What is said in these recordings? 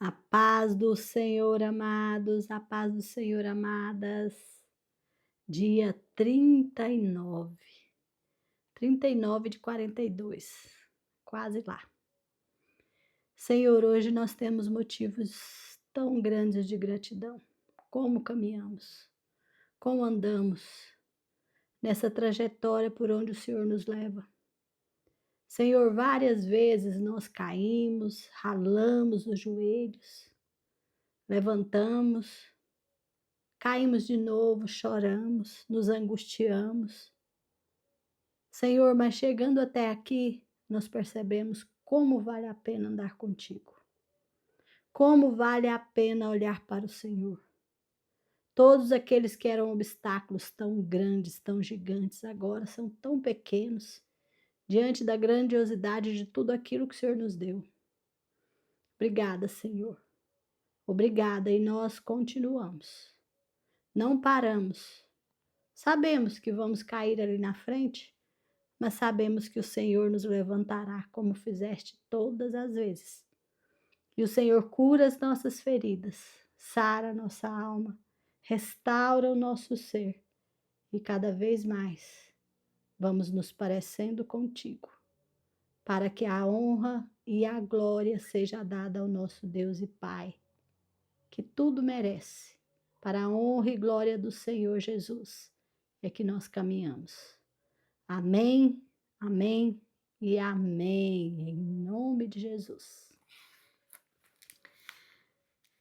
A paz do Senhor, amados, a paz do Senhor, amadas. Dia 39 de 42, quase lá. Senhor, hoje nós temos motivos tão grandes de gratidão. Como caminhamos, como andamos nessa trajetória por onde o Senhor nos leva. Senhor, várias vezes nós caímos, ralamos os joelhos, levantamos, caímos de novo, choramos, nos angustiamos. Senhor, mas chegando até aqui, nós percebemos como vale a pena andar contigo. Como vale a pena olhar para o Senhor. Todos aqueles que eram obstáculos tão grandes, tão gigantes, agora são tão pequenos, diante da grandiosidade de tudo aquilo que o Senhor nos deu. Obrigada, Senhor. Obrigada, e nós continuamos. Não paramos. Sabemos que vamos cair ali na frente, mas sabemos que o Senhor nos levantará, como fizeste todas as vezes. E o Senhor cura as nossas feridas, sara a nossa alma, restaura o nosso ser, e cada vez mais vamos nos parecendo contigo, para que a honra e a glória seja dada ao nosso Deus e Pai, que tudo merece. Para a honra e glória do Senhor Jesus é que nós caminhamos. Amém, amém e amém, em nome de Jesus.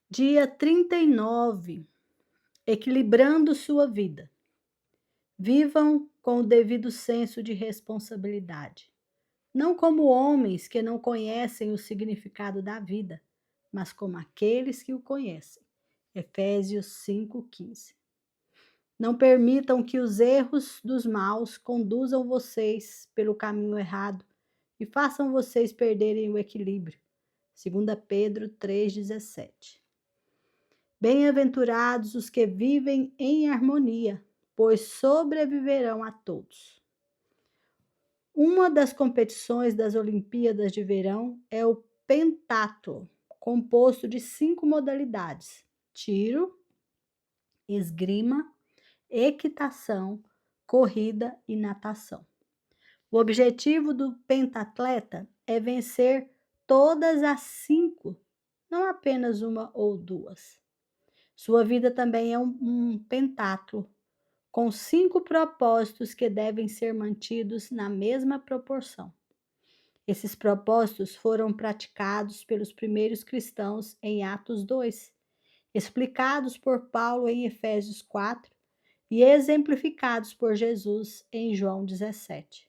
Dia 39, equilibrando sua vida. Vivam com o devido senso de responsabilidade, não como homens que não conhecem o significado da vida, mas como aqueles que o conhecem. Efésios 5:15. Não permitam que os erros dos maus conduzam vocês pelo caminho errado e façam vocês perderem o equilíbrio. 2 Pedro 3,17. Bem-aventurados os que vivem em harmonia, pois sobreviverão a todos. Uma das competições das Olimpíadas de Verão é o pentatlo, composto de 5 modalidades: tiro, esgrima, equitação, corrida e natação. O objetivo do pentatleta é vencer todas as 5, não apenas uma ou duas. Sua vida também é um pentatlo, com 5 propósitos que devem ser mantidos na mesma proporção. Esses propósitos foram praticados pelos primeiros cristãos em Atos 2, explicados por Paulo em Efésios 4 e exemplificados por Jesus em João 17,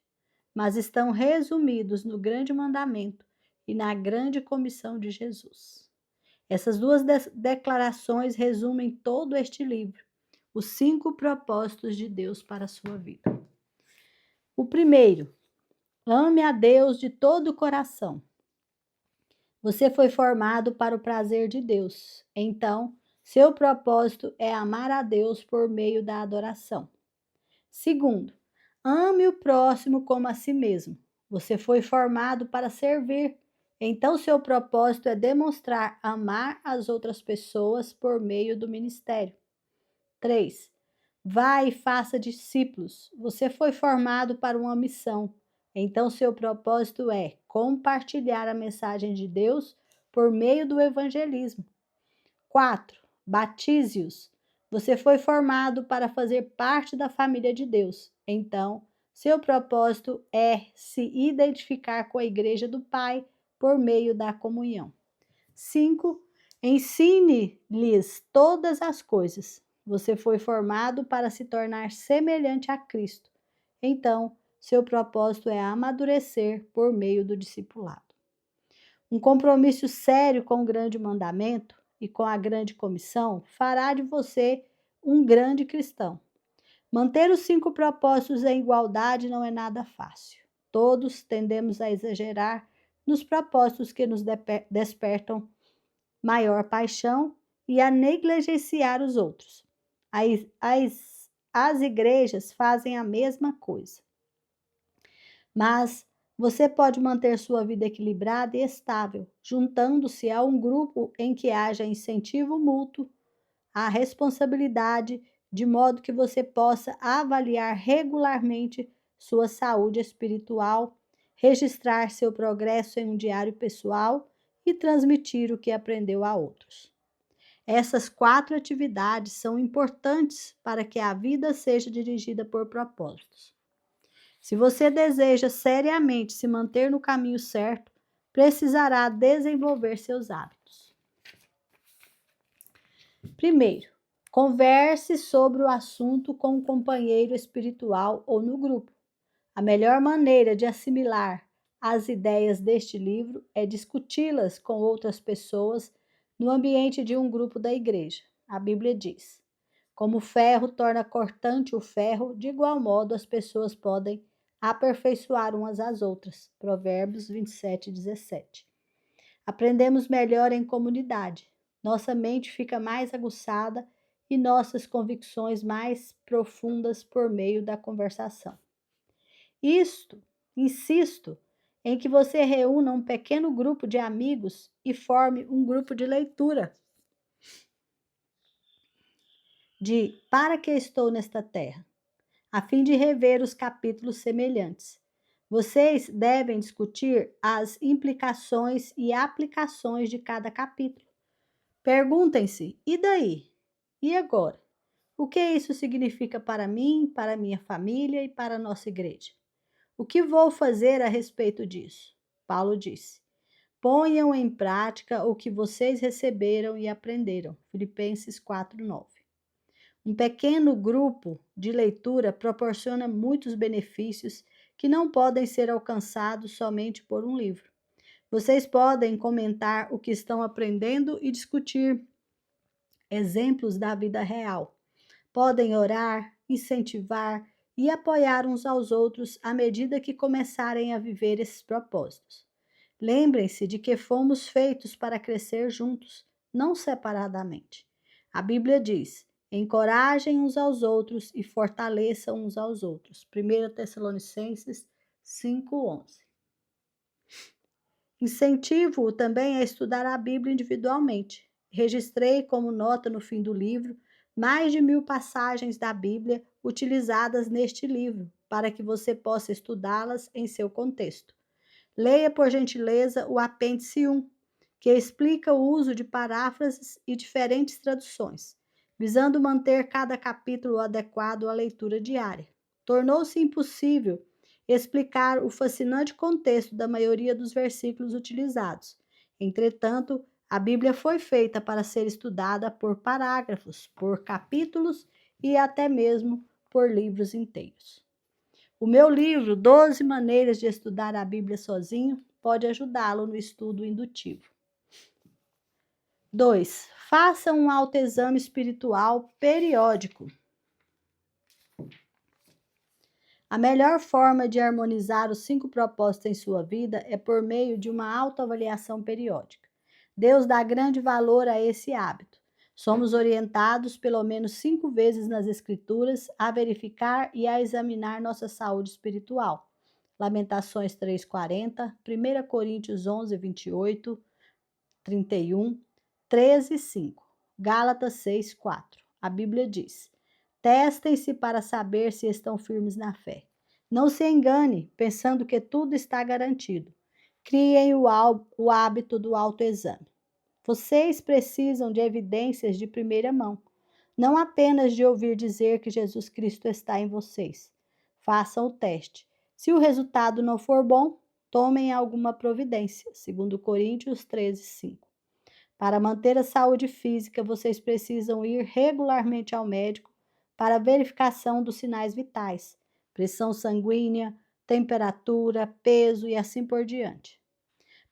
mas estão resumidos no grande mandamento e na grande comissão de Jesus. Essas duas declarações resumem todo este livro, os 5 propósitos de Deus para a sua vida. O primeiro, ame a Deus de todo o coração. Você foi formado para o prazer de Deus, então seu propósito é amar a Deus por meio da adoração. Segundo, ame o próximo como a si mesmo. Você foi formado para servir, então seu propósito é demonstrar amar as outras pessoas por meio do ministério. 3. Vá e faça discípulos. Você foi formado para uma missão, então seu propósito é compartilhar a mensagem de Deus por meio do evangelismo. 4. Batize-os. Você foi formado para fazer parte da família de Deus. Então, seu propósito é se identificar com a igreja do Pai por meio da comunhão. 5. Ensine-lhes todas as coisas. Você foi formado para se tornar semelhante a Cristo. Então, seu propósito é amadurecer por meio do discipulado. Um compromisso sério com o grande mandamento e com a grande comissão fará de você um grande cristão. Manter os 5 propósitos em igualdade não é nada fácil. Todos tendemos a exagerar nos propósitos que nos despertam maior paixão e a negligenciar os outros. As igrejas fazem a mesma coisa. Mas Você pode manter sua vida equilibrada e estável, juntando-se a um grupo em que haja incentivo mútuo, a responsabilidade, de modo que você possa avaliar regularmente sua saúde espiritual, registrar seu progresso em um diário pessoal e transmitir o que aprendeu a outros. Essas 4 atividades são importantes para que a vida seja dirigida por propósitos. Se você deseja seriamente se manter no caminho certo, precisará desenvolver seus hábitos. Primeiro, converse sobre o assunto com um companheiro espiritual ou no grupo. A melhor maneira de assimilar as ideias deste livro é discuti-las com outras pessoas no ambiente de um grupo da igreja. A Bíblia diz: como o ferro torna cortante o ferro, de igual modo as pessoas podem aperfeiçoar umas às outras. Provérbios 27:17. Aprendemos melhor em comunidade. Nossa mente fica mais aguçada e nossas convicções mais profundas por meio da conversação. Insisto em que você reúna um pequeno grupo de amigos e forme um grupo de leitura de Para que estou nesta terra, a fim de rever os capítulos semelhantes. Vocês devem discutir as implicações e aplicações de cada capítulo. Perguntem-se: e daí? E agora? O que isso significa para mim, para minha família e para a nossa igreja? O que vou fazer a respeito disso? Paulo disse: ponham em prática o que vocês receberam e aprenderam. Filipenses 4:9. Um pequeno grupo de leitura proporciona muitos benefícios que não podem ser alcançados somente por um livro. Vocês podem comentar o que estão aprendendo e discutir exemplos da vida real. Podem orar, incentivar e apoiar uns aos outros à medida que começarem a viver esses propósitos. Lembrem-se de que fomos feitos para crescer juntos, não separadamente. A Bíblia diz: encorajem uns aos outros e fortaleçam uns aos outros. 1 Tessalonicenses 5:11. Incentivo-o também a estudar a Bíblia individualmente. Registrei como nota no fim do livro mais de 1000 passagens da Bíblia utilizadas neste livro, para que você possa estudá-las em seu contexto. Leia, por gentileza, o apêndice 1, que explica o uso de paráfrases e diferentes traduções, visando manter cada capítulo adequado à leitura diária. Tornou-se impossível explicar o fascinante contexto da maioria dos versículos utilizados. Entretanto, a Bíblia foi feita para ser estudada por parágrafos, por capítulos e até mesmo por livros inteiros. O meu livro, 12 Maneiras de Estudar a Bíblia Sozinho, pode ajudá-lo no estudo indutivo. 2. Faça um autoexame espiritual periódico. A melhor forma de harmonizar os 5 propósitos em sua vida é por meio de uma autoavaliação periódica. Deus dá grande valor a esse hábito. Somos orientados pelo menos 5 vezes nas Escrituras a verificar e a examinar nossa saúde espiritual. Lamentações 3:40, 1 Coríntios 11:28, 31, 13:5, Gálatas 6:4. A Bíblia diz: testem-se para saber se estão firmes na fé. Não se engane, pensando que tudo está garantido. Criem o hábito do autoexame. Vocês precisam de evidências de primeira mão, não apenas de ouvir dizer que Jesus Cristo está em vocês. Façam o teste. Se o resultado não for bom, tomem alguma providência. 2 Coríntios 13:5. Para manter a saúde física, vocês precisam ir regularmente ao médico para verificação dos sinais vitais, pressão sanguínea, temperatura, peso e assim por diante.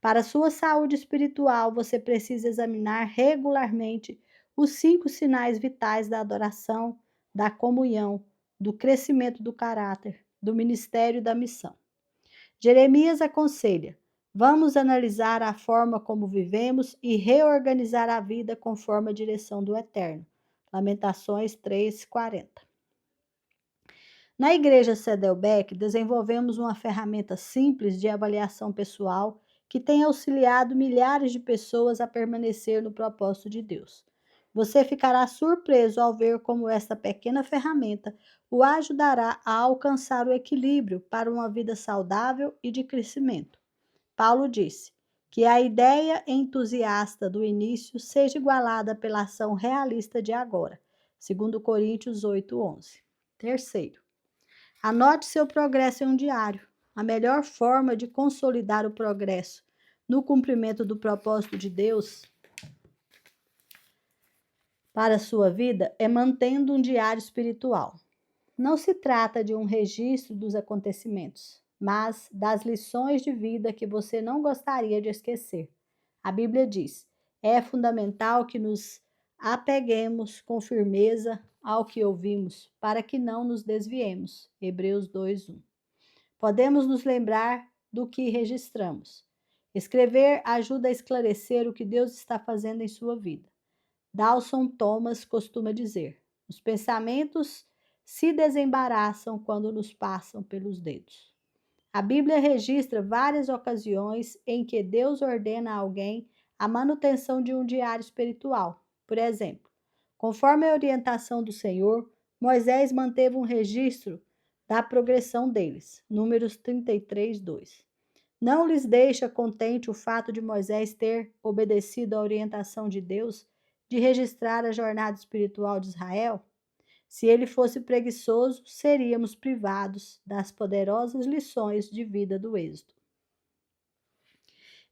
Para sua saúde espiritual, você precisa examinar regularmente os 5 sinais vitais da adoração, da comunhão, do crescimento do caráter, do ministério e da missão. Jeremias aconselha: vamos analisar a forma como vivemos e reorganizar a vida conforme a direção do Eterno. Lamentações 3:40. Na Igreja Saddleback, desenvolvemos uma ferramenta simples de avaliação pessoal que tem auxiliado milhares de pessoas a permanecer no propósito de Deus. Você ficará surpreso ao ver como esta pequena ferramenta o ajudará a alcançar o equilíbrio para uma vida saudável e de crescimento. Paulo disse que a ideia entusiasta do início seja igualada pela ação realista de agora, segundo Coríntios 8:11. Terceiro, anote seu progresso em um diário. A melhor forma de consolidar o progresso no cumprimento do propósito de Deus para a sua vida é mantendo um diário espiritual. Não se trata de um registro dos acontecimentos, mas das lições de vida que você não gostaria de esquecer. A Bíblia diz: é fundamental que nos apeguemos com firmeza ao que ouvimos, para que não nos desviemos. Hebreus 2:1. Podemos nos lembrar do que registramos. Escrever ajuda a esclarecer o que Deus está fazendo em sua vida. Dawson Thomas costuma dizer: os pensamentos se desembaraçam quando nos passam pelos dedos. A Bíblia registra várias ocasiões em que Deus ordena a alguém a manutenção de um diário espiritual. Por exemplo, conforme a orientação do Senhor, Moisés manteve um registro da progressão deles. Números 33:2. Não lhes deixa contente o fato de Moisés ter obedecido à orientação de Deus de registrar a jornada espiritual de Israel? Se ele fosse preguiçoso, seríamos privados das poderosas lições de vida do Êxodo.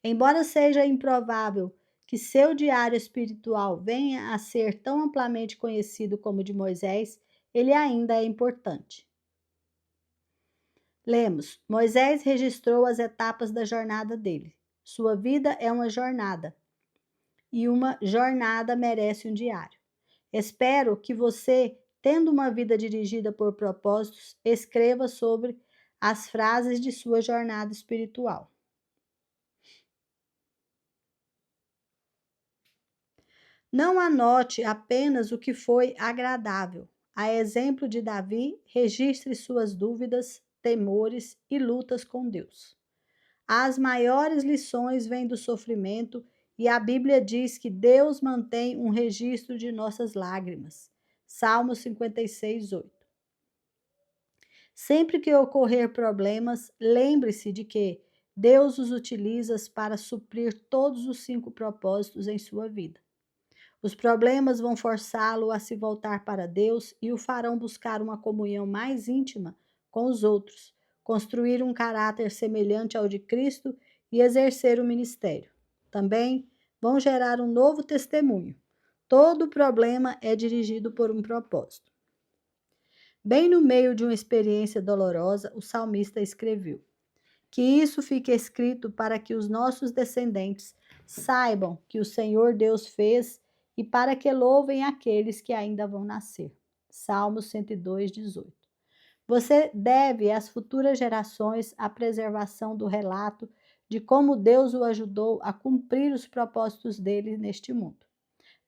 Embora seja improvável que seu diário espiritual venha a ser tão amplamente conhecido como o de Moisés, ele ainda é importante. Lemos: Moisés registrou as etapas da jornada dele. Sua vida é uma jornada, e uma jornada merece um diário. Espero que você, tendo uma vida dirigida por propósitos, escreva sobre as frases de sua jornada espiritual. Não anote apenas o que foi agradável. A exemplo de Davi, registre suas dúvidas, temores e lutas com Deus. As maiores lições vêm do sofrimento e a Bíblia diz que Deus mantém um registro de nossas lágrimas. Salmo 56:8. Sempre que ocorrer problemas, lembre-se de que Deus os utiliza para suprir todos os 5 propósitos em sua vida. Os problemas vão forçá-lo a se voltar para Deus e o farão buscar uma comunhão mais íntima com os outros, construir um caráter semelhante ao de Cristo e exercer o ministério. Também vão gerar um novo testemunho. Todo problema é dirigido por um propósito. Bem no meio de uma experiência dolorosa, o salmista escreveu: que isso fique escrito para que os nossos descendentes saibam que o Senhor Deus fez e para que louvem aqueles que ainda vão nascer. Salmos 102:18. Você deve às futuras gerações a preservação do relato de como Deus o ajudou a cumprir os propósitos dele neste mundo.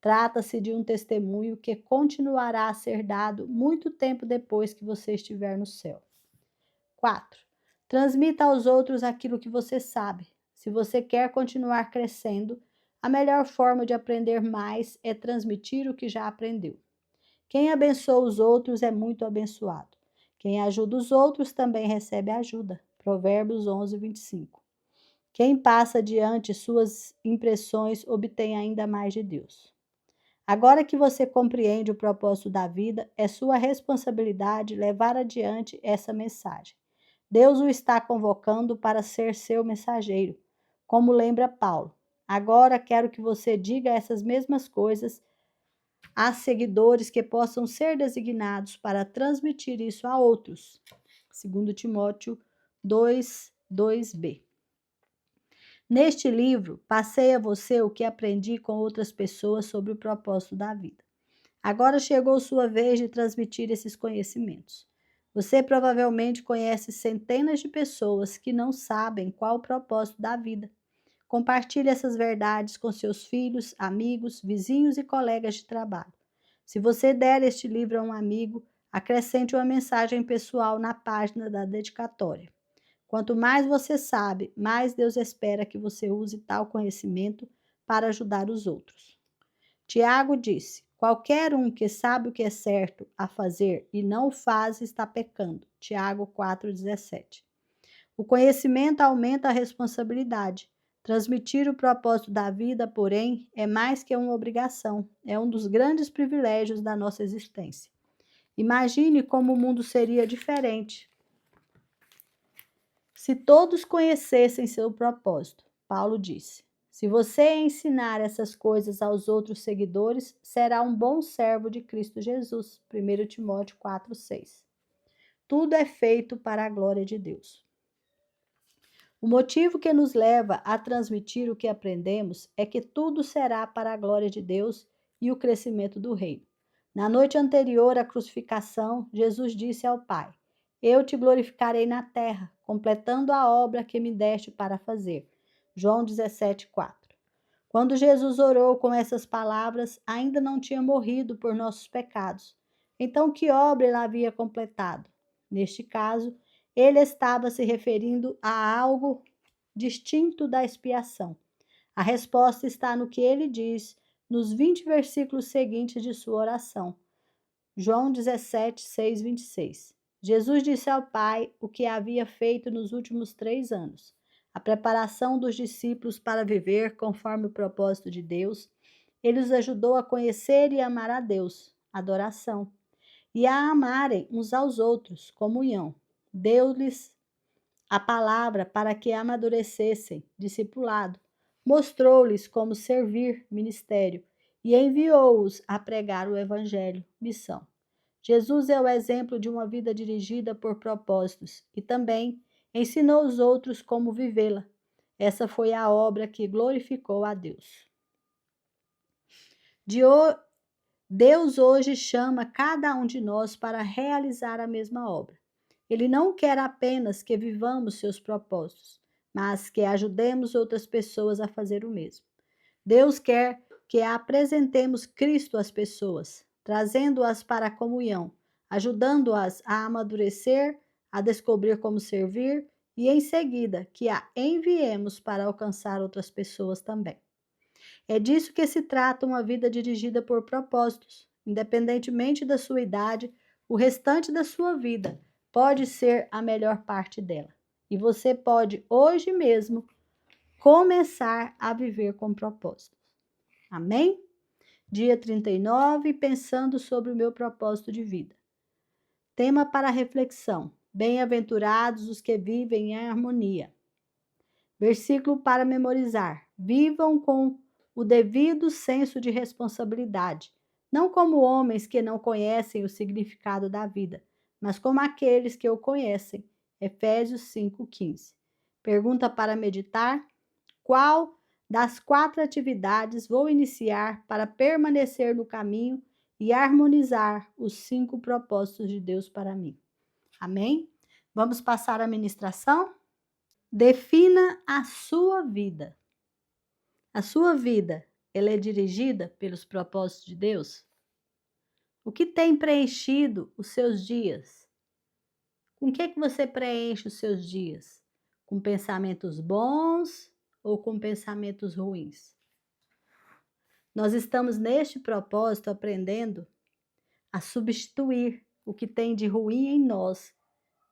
Trata-se de um testemunho que continuará a ser dado muito tempo depois que você estiver no céu. 4. Transmita aos outros aquilo que você sabe. Se você quer continuar crescendo, a melhor forma de aprender mais é transmitir o que já aprendeu. Quem abençoa os outros é muito abençoado. Quem ajuda os outros também recebe ajuda. Provérbios 11:25. Quem passa adiante suas impressões obtém ainda mais de Deus. Agora que você compreende o propósito da vida, é sua responsabilidade levar adiante essa mensagem. Deus o está convocando para ser seu mensageiro, como lembra Paulo. Agora quero que você diga essas mesmas coisas a seguidores que possam ser designados para transmitir isso a outros. 2 Timóteo 2:2b. Neste livro, passei a você o que aprendi com outras pessoas sobre o propósito da vida. Agora chegou sua vez de transmitir esses conhecimentos. Você provavelmente conhece centenas de pessoas que não sabem qual o propósito da vida. Compartilhe essas verdades com seus filhos, amigos, vizinhos e colegas de trabalho. Se você der este livro a um amigo, Acrescente uma mensagem pessoal na página da dedicatória. Quanto mais você sabe, mais Deus espera que você use tal conhecimento para ajudar os outros. Tiago disse: qualquer um que sabe o que é certo a fazer e não o faz está pecando. Tiago 4,17. O conhecimento aumenta a responsabilidade. Transmitir o propósito da vida, porém, é mais que uma obrigação, é um dos grandes privilégios da nossa existência. Imagine como o mundo seria diferente se todos conhecessem seu propósito. Paulo disse: se você ensinar essas coisas aos outros seguidores, será um bom servo de Cristo Jesus. 1 Timóteo 4,6. Tudo é feito para a glória de Deus. O motivo que nos leva a transmitir o que aprendemos é que tudo será para a glória de Deus e o crescimento do reino. Na noite anterior à crucificação, Jesus disse ao Pai: eu te glorificarei na terra, completando a obra que me deste para fazer. João 17,4. Quando Jesus orou com essas palavras, ainda não tinha morrido por nossos pecados. Então, que obra ele havia completado? Neste caso, ele estava se referindo a algo distinto da expiação. A resposta está no que ele diz nos 20 versículos seguintes de sua oração. João 17, 6, 26. Jesus disse ao Pai o que havia feito nos últimos 3 anos. A preparação dos discípulos para viver conforme o propósito de Deus. Ele os ajudou a conhecer e amar a Deus, adoração, e a amarem uns aos outros, comunhão. Deu-lhes a palavra para que amadurecessem, discipulado. Mostrou-lhes como servir, ministério, e enviou-os a pregar o evangelho, missão. Jesus é o exemplo de uma vida dirigida por propósitos e também ensinou os outros como vivê-la. Essa foi a obra que glorificou a Deus. Deus hoje chama cada um de nós para realizar a mesma obra. Ele não quer apenas que vivamos seus propósitos, mas que ajudemos outras pessoas a fazer o mesmo. Deus quer que apresentemos Cristo às pessoas, trazendo-as para a comunhão, ajudando-as a amadurecer, a descobrir como servir e, em seguida, que a enviemos para alcançar outras pessoas também. É disso que se trata uma vida dirigida por propósitos. Independentemente da sua idade, o restante da sua vida pode ser a melhor parte dela. E você pode, hoje mesmo, começar a viver com propósitos. Amém? Dia 39, pensando sobre o meu propósito de vida. Tema para reflexão: bem-aventurados os que vivem em harmonia. Versículo para memorizar: vivam com o devido senso de responsabilidade, não como homens que não conhecem o significado da vida, mas como aqueles que o conhecem. Efésios 5:15. Pergunta para meditar: qual das 4 atividades vou iniciar para permanecer no caminho e harmonizar os 5 propósitos de Deus para mim? Amém? Vamos passar a ministração? Defina a sua vida. A sua vida, ela é dirigida pelos propósitos de Deus? O que tem preenchido os seus dias? Com o que você preenche os seus dias? Com pensamentos bons ou com pensamentos ruins? Nós estamos neste propósito aprendendo a substituir o que tem de ruim em nós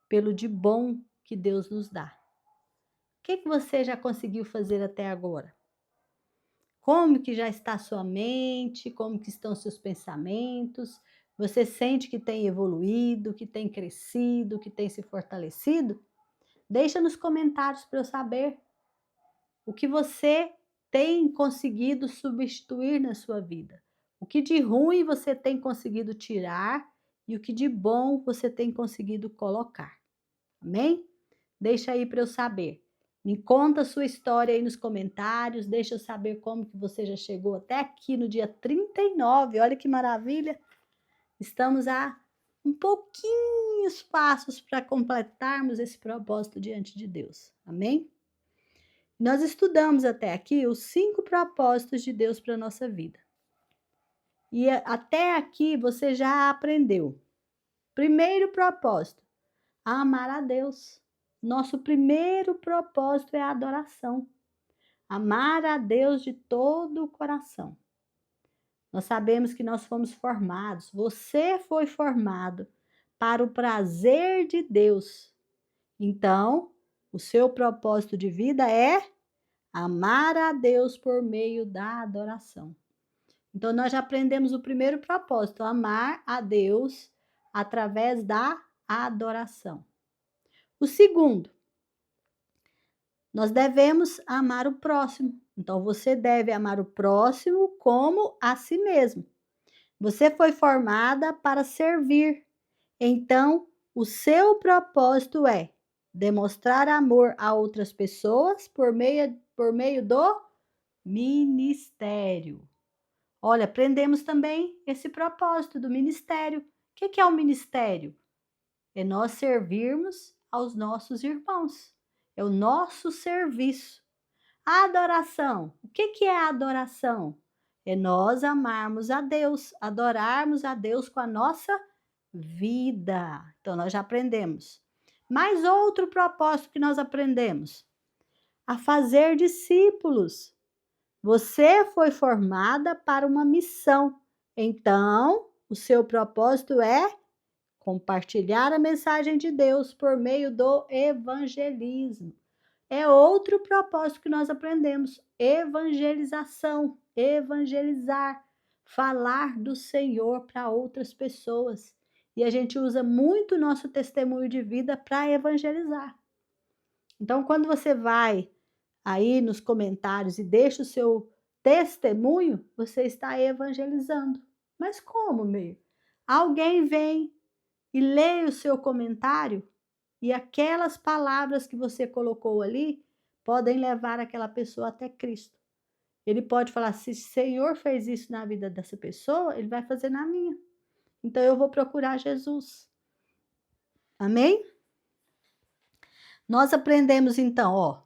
pelo de bom que Deus nos dá. O que você já conseguiu fazer até agora? Como que já está a sua mente? Como que estão seus pensamentos? Você sente que tem evoluído, que tem crescido, que tem se fortalecido? Deixa nos comentários para eu saber o que você tem conseguido substituir na sua vida. O que de ruim você tem conseguido tirar e o que de bom você tem conseguido colocar. Amém? Deixa aí para eu saber. Me conta a sua história aí nos comentários, deixa eu saber como que você já chegou até aqui no dia 39. Olha que maravilha! Estamos a um pouquinhos passos para completarmos esse propósito diante de Deus. Amém? Nós estudamos até aqui os 5 propósitos de Deus para a nossa vida. E até aqui você já aprendeu Primeiro propósito, amar a Deus. Nosso primeiro propósito é a adoração. Amar a Deus de todo o coração. Nós sabemos que nós fomos formados, você foi formado para o prazer de Deus. Então, o seu propósito de vida é amar a Deus por meio da adoração. Então, nós já aprendemos o primeiro propósito, amar a Deus através da adoração. O segundo, nós devemos amar o próximo. Então, você deve amar o próximo como a si mesmo. Você foi formada para servir. Então, o seu propósito é demonstrar amor a outras pessoas por meio do ministério. Olha, aprendemos também esse propósito do ministério. O que é o ministério? É nós servirmos aos nossos irmãos. É o nosso serviço. A adoração. O que é a adoração? É nós amarmos a Deus, adorarmos a Deus com a nossa vida. Então, nós já aprendemos. Mais outro propósito que nós aprendemos: a fazer discípulos. Você foi formada para uma missão. Então, o seu propósito é compartilhar a mensagem de Deus por meio do evangelismo. É outro propósito que nós aprendemos: evangelização, evangelizar, falar do Senhor para outras pessoas. E a gente usa muito o nosso testemunho de vida para evangelizar. Então, quando você vai aí nos comentários e deixa o seu testemunho, você está evangelizando. Mas como, meio? Alguém vem e lê o seu comentário e aquelas palavras que você colocou ali podem levar aquela pessoa até Cristo. Ele pode falar: se o Senhor fez isso na vida dessa pessoa, ele vai fazer na minha. Então eu vou procurar Jesus. Amém? Nós aprendemos então, ó,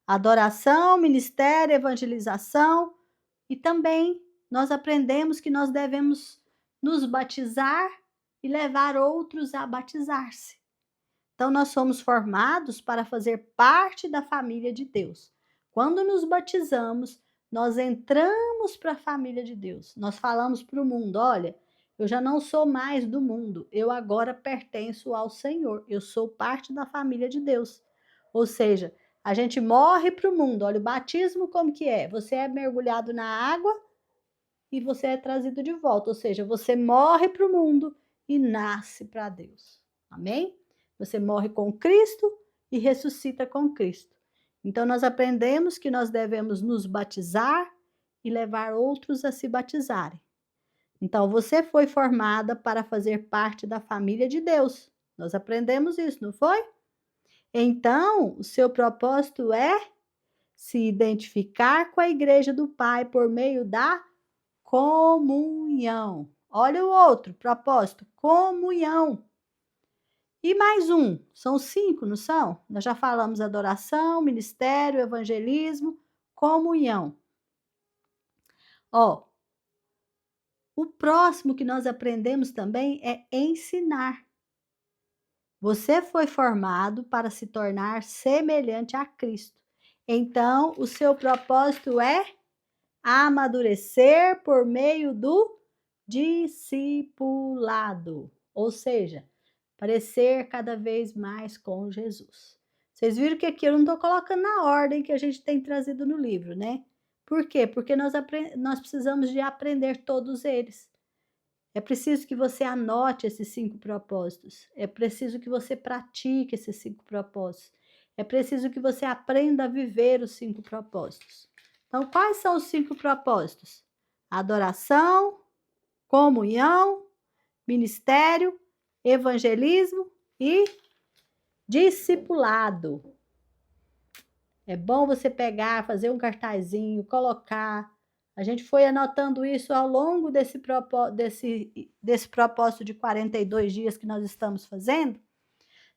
adoração, ministério, evangelização, e também nós aprendemos que nós devemos nos batizar e levar outros a batizar-se. Então, nós somos formados para fazer parte da família de Deus. Quando nos batizamos, nós entramos para a família de Deus. Nós falamos para o mundo: olha, eu já não sou mais do mundo, eu agora pertenço ao Senhor, eu sou parte da família de Deus. Ou seja, a gente morre para o mundo. Olha, o batismo como que é? Você é mergulhado na água e você é trazido de volta. Ou seja, você morre para o mundo e nasce para Deus. Amém? Você morre com Cristo e ressuscita com Cristo. Então, nós aprendemos que nós devemos nos batizar e levar outros a se batizarem. Então, você foi formada para fazer parte da família de Deus. Nós aprendemos isso, não foi? Então, o seu propósito é se identificar com a igreja do Pai por meio da comunhão. Olha o outro propósito: comunhão. E mais um, são 5, não são? Nós já falamos adoração, ministério, evangelismo, comunhão. Ó, o próximo que nós aprendemos também é ensinar. Você foi formado para se tornar semelhante a Cristo. Então, o seu propósito é amadurecer por meio do discipulado. Ou seja, parecer cada vez mais com Jesus. Vocês viram que aqui eu não estou colocando na ordem que a gente tem trazido no livro, né? Por quê? Porque nós precisamos de aprender todos eles. É preciso que você anote esses 5 propósitos. É preciso que você pratique esses 5 propósitos. É preciso que você aprenda a viver os 5 propósitos. Então, quais são os 5 propósitos? Adoração, comunhão, ministério, evangelismo e discipulado. É bom você pegar, fazer um cartazinho, colocar. A gente foi anotando isso ao longo desse propósito de 42 dias que nós estamos fazendo.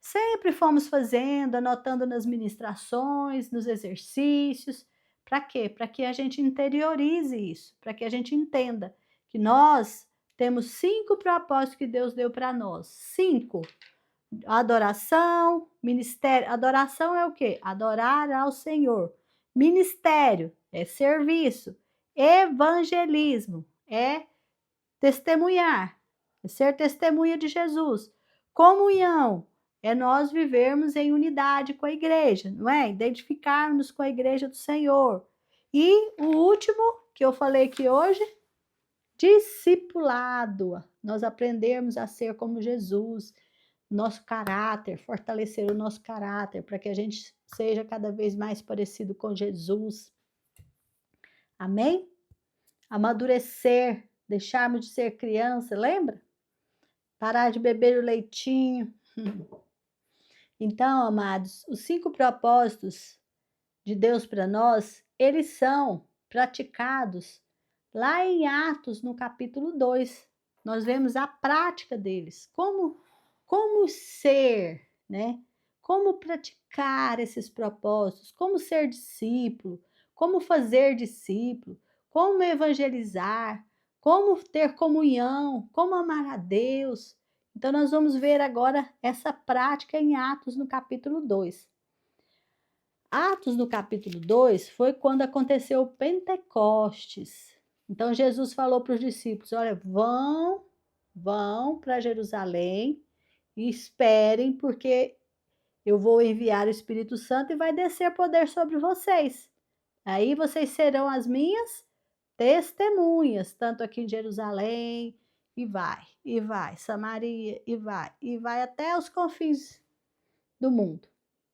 Sempre fomos fazendo, anotando nas ministrações, nos exercícios. Para quê? Para que a gente interiorize isso, para que a gente entenda que nós Temos 5 propósitos que Deus deu para nós. 5. Adoração, ministério. Adoração é o quê? Adorar ao Senhor. Ministério é serviço. Evangelismo é testemunhar, é ser testemunha de Jesus. Comunhão é nós vivermos em unidade com a igreja, não é? Identificarmos com a igreja do Senhor. E o último que eu falei aqui hoje, discipulado. Nós aprendermos a ser como Jesus, nosso caráter, fortalecer o nosso caráter, para que a gente seja cada vez mais parecido com Jesus. Amém? Amadurecer, deixarmos de ser criança, lembra? Parar de beber o leitinho. Então, amados, os 5 propósitos de Deus para nós, eles são praticados lá em Atos, no capítulo 2. Nós vemos a prática deles. Como ser, né? Como praticar esses propósitos, como ser discípulo, como fazer discípulo, como evangelizar, como ter comunhão, como amar a Deus. Então, nós vamos ver agora essa prática em Atos, no capítulo 2. Atos, no capítulo 2, foi quando aconteceu o Pentecostes. Então, Jesus falou para os discípulos, olha, vão para Jerusalém e esperem, porque eu vou enviar o Espírito Santo e vai descer poder sobre vocês. Aí vocês serão as minhas testemunhas, tanto aqui em Jerusalém, e vai, Samaria, e vai até os confins do mundo,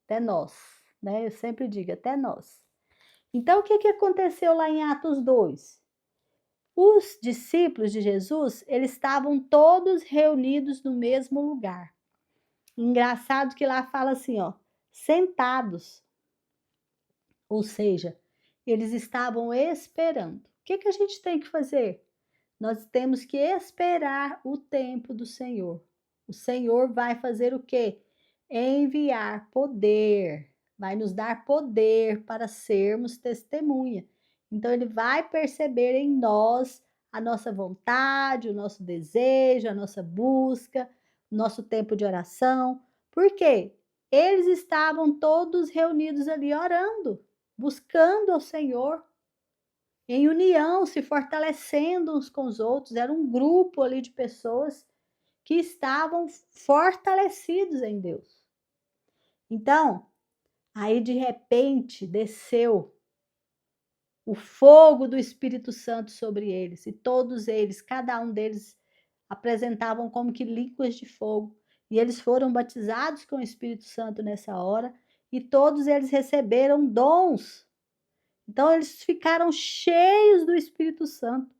até nós, né? Eu sempre digo, até nós. Então, o que aconteceu lá em Atos 2? Os discípulos de Jesus, eles estavam todos reunidos no mesmo lugar. Engraçado que lá fala assim, ó, sentados. Ou seja, eles estavam esperando. O que a gente tem que fazer? Nós temos que esperar o tempo do Senhor. O Senhor vai fazer o quê? Enviar poder, vai nos dar poder para sermos testemunha. Então, ele vai perceber em nós a nossa vontade, o nosso desejo, a nossa busca, o nosso tempo de oração. Por quê? Eles estavam todos reunidos ali orando, buscando ao Senhor, em união, se fortalecendo uns com os outros. Era um grupo ali de pessoas que estavam fortalecidos em Deus. Então, aí de repente desceu o fogo do Espírito Santo sobre eles, e todos eles, cada um deles, apresentavam como que línguas de fogo, e eles foram batizados com o Espírito Santo nessa hora, e todos eles receberam dons. Então, eles ficaram cheios do Espírito Santo.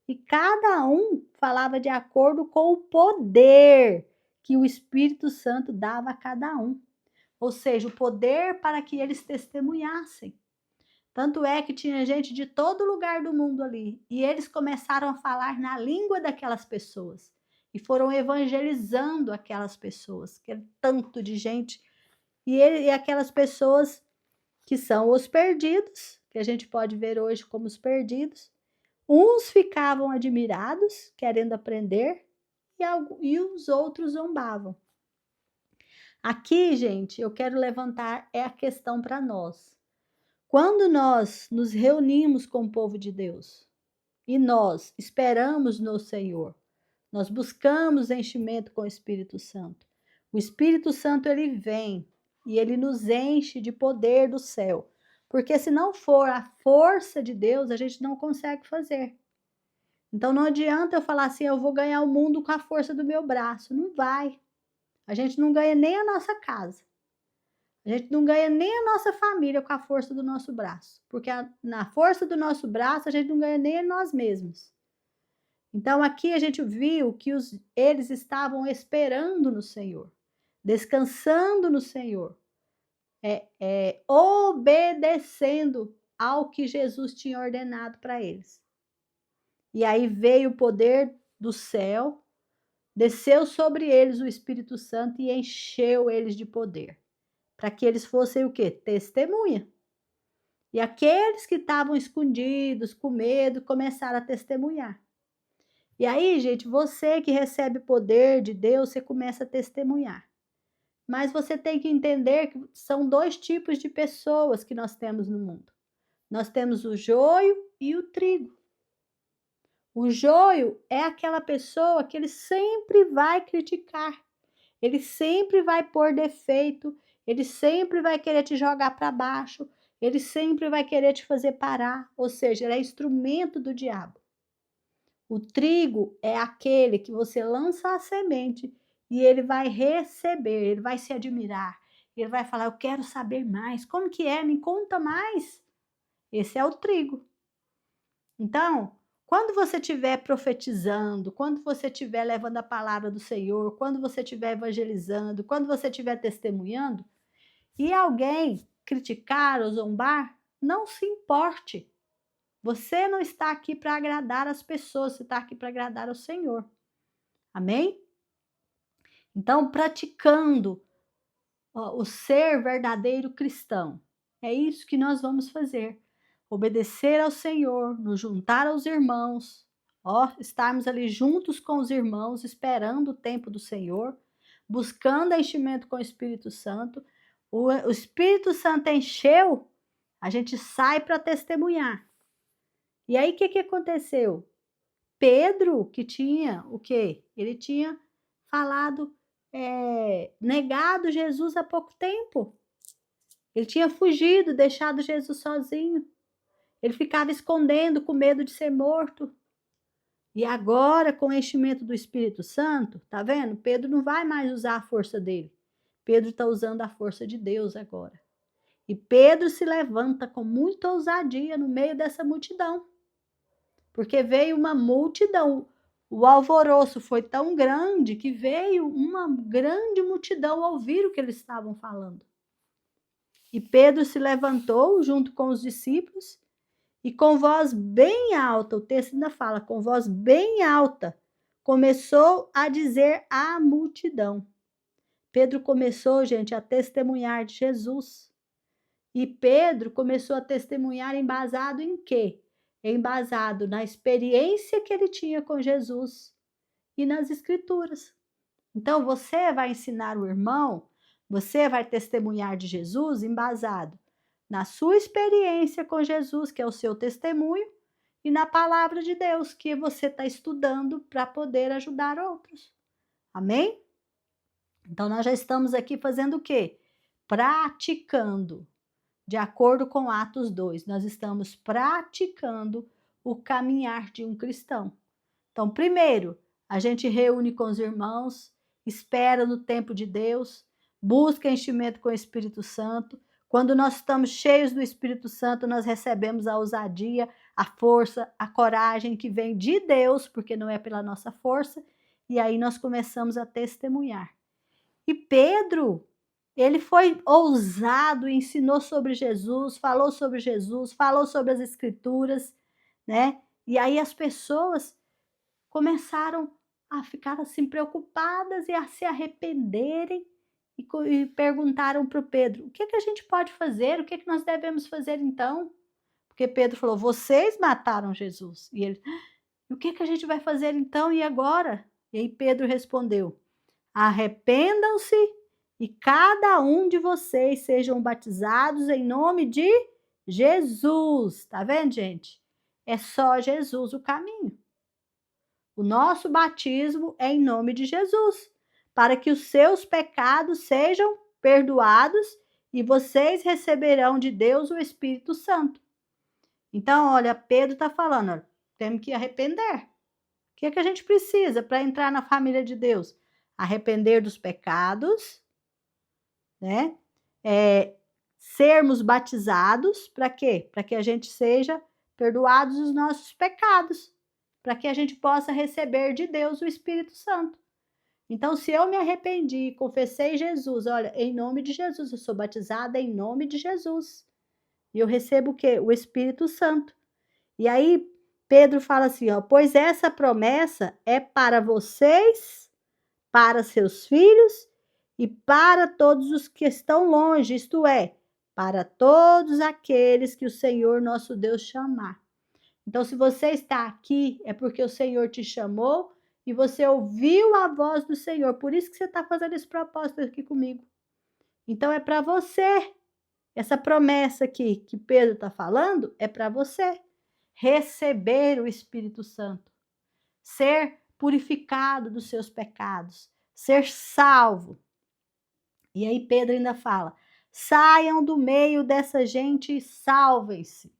E cada um falava de acordo com o poder que o Espírito Santo dava a cada um. Ou seja, o poder para que eles testemunhassem. Tanto é que tinha gente de todo lugar do mundo ali. E eles começaram a falar na língua daquelas pessoas. E foram evangelizando aquelas pessoas. Aquele tanto de gente. E aquelas pessoas que são os perdidos, que a gente pode ver hoje como os perdidos. Uns ficavam admirados, querendo aprender, e os outros zombavam. Aqui, gente, eu quero levantar a questão para nós. Quando nós nos reunimos com o povo de Deus e nós esperamos no Senhor, nós buscamos enchimento com o Espírito Santo. O Espírito Santo, ele vem e ele nos enche de poder do céu. Porque se não for a força de Deus, a gente não consegue fazer. Então não adianta eu falar assim, eu vou ganhar o mundo com a força do meu braço. Não vai. A gente não ganha nem a nossa casa. A gente não ganha nem a nossa família com a força do nosso braço. Porque na força do nosso braço, a gente não ganha nem a nós mesmos. Então aqui a gente viu que eles estavam esperando no Senhor, descansando no Senhor, obedecendo ao que Jesus tinha ordenado para eles. E aí veio o poder do céu, desceu sobre eles o Espírito Santo e encheu eles de poder, para que eles fossem o quê? Testemunha. E aqueles que estavam escondidos, com medo, começaram a testemunhar. E aí, gente, você que recebe poder de Deus, você começa a testemunhar. Mas você tem que entender que são 2 tipos de pessoas que nós temos no mundo. Nós temos o joio e o trigo. O joio é aquela pessoa que ele sempre vai criticar, ele sempre vai pôr defeito, ele sempre vai querer te jogar para baixo, ele sempre vai querer te fazer parar, ou seja, ele é instrumento do diabo. O trigo é aquele que você lança a semente e ele vai receber, ele vai se admirar, ele vai falar: eu quero saber mais, como que é? Me conta mais. Esse é o trigo. Então, quando você estiver profetizando, quando você estiver levando a palavra do Senhor, quando você estiver evangelizando, quando você estiver testemunhando, e alguém criticar ou zombar, não se importe. Você não está aqui para agradar as pessoas, você está aqui para agradar ao Senhor. Amém? Então, praticando o ser verdadeiro cristão, é isso que nós vamos fazer. Obedecer ao Senhor, nos juntar aos irmãos, estarmos ali juntos com os irmãos, esperando o tempo do Senhor, buscando enchimento com o Espírito Santo. O Espírito Santo encheu, a gente sai para testemunhar. E aí, o que aconteceu? Pedro, que tinha o quê? Ele tinha falado, negado Jesus há pouco tempo. Ele tinha fugido, deixado Jesus sozinho. Ele ficava escondendo com medo de ser morto. E agora, com o enchimento do Espírito Santo, tá vendo? Pedro não vai mais usar a força dele. Pedro está usando a força de Deus agora. E Pedro se levanta com muita ousadia no meio dessa multidão. Porque veio uma multidão. O alvoroço foi tão grande que veio uma grande multidão ouvir o que eles estavam falando. E Pedro se levantou junto com os discípulos e com voz bem alta, o texto ainda fala, com voz bem alta, começou a dizer à multidão. Pedro começou, gente, a testemunhar de Jesus. E Pedro começou a testemunhar embasado em quê? Embasado na experiência que ele tinha com Jesus e nas escrituras. Então, você vai ensinar o irmão, você vai testemunhar de Jesus embasado na sua experiência com Jesus, que é o seu testemunho, e na palavra de Deus, que você está estudando para poder ajudar outros. Amém? Então, nós já estamos aqui fazendo o quê? Praticando. De acordo com Atos 2, nós estamos praticando o caminhar de um cristão. Então, primeiro, a gente reúne com os irmãos, espera no tempo de Deus, busca enchimento com o Espírito Santo. Quando nós estamos cheios do Espírito Santo, nós recebemos a ousadia, a força, a coragem que vem de Deus, porque não é pela nossa força, e aí nós começamos a testemunhar. E Pedro, ele foi ousado, ensinou sobre Jesus, falou sobre as Escrituras, né? E aí as pessoas começaram a ficar assim preocupadas e a se arrependerem e perguntaram para o Pedro: o que a gente pode fazer? O que nós devemos fazer então? Porque Pedro falou: vocês mataram Jesus. E ele: o que a gente vai fazer então e agora? E aí Pedro respondeu: arrependam-se e cada um de vocês sejam batizados em nome de Jesus. Tá vendo, gente? É só Jesus o caminho. O nosso batismo é em nome de Jesus, para que os seus pecados sejam perdoados e vocês receberão de Deus o Espírito Santo. Então, olha, Pedro está falando, olha, temos que arrepender. O que a gente precisa para entrar na família de Deus? Arrepender dos pecados, né? Sermos batizados, para quê? Para que a gente seja perdoados os nossos pecados, para que a gente possa receber de Deus o Espírito Santo. Então, se eu me arrependi, confessei Jesus, olha, em nome de Jesus, eu sou batizada em nome de Jesus. E eu recebo o quê? O Espírito Santo. E aí, Pedro fala assim, ó, pois essa promessa é para vocês, para seus filhos e para todos os que estão longe, isto é, para todos aqueles que o Senhor nosso Deus chamar. Então, se você está aqui, é porque o Senhor te chamou e você ouviu a voz do Senhor. Por isso que você está fazendo esse propósito aqui comigo. Então, é para você. Essa promessa aqui que Pedro está falando é para você. Receber o Espírito Santo. Ser purificado dos seus pecados. Ser salvo. E aí Pedro ainda fala, saiam do meio dessa gente e salvem-se.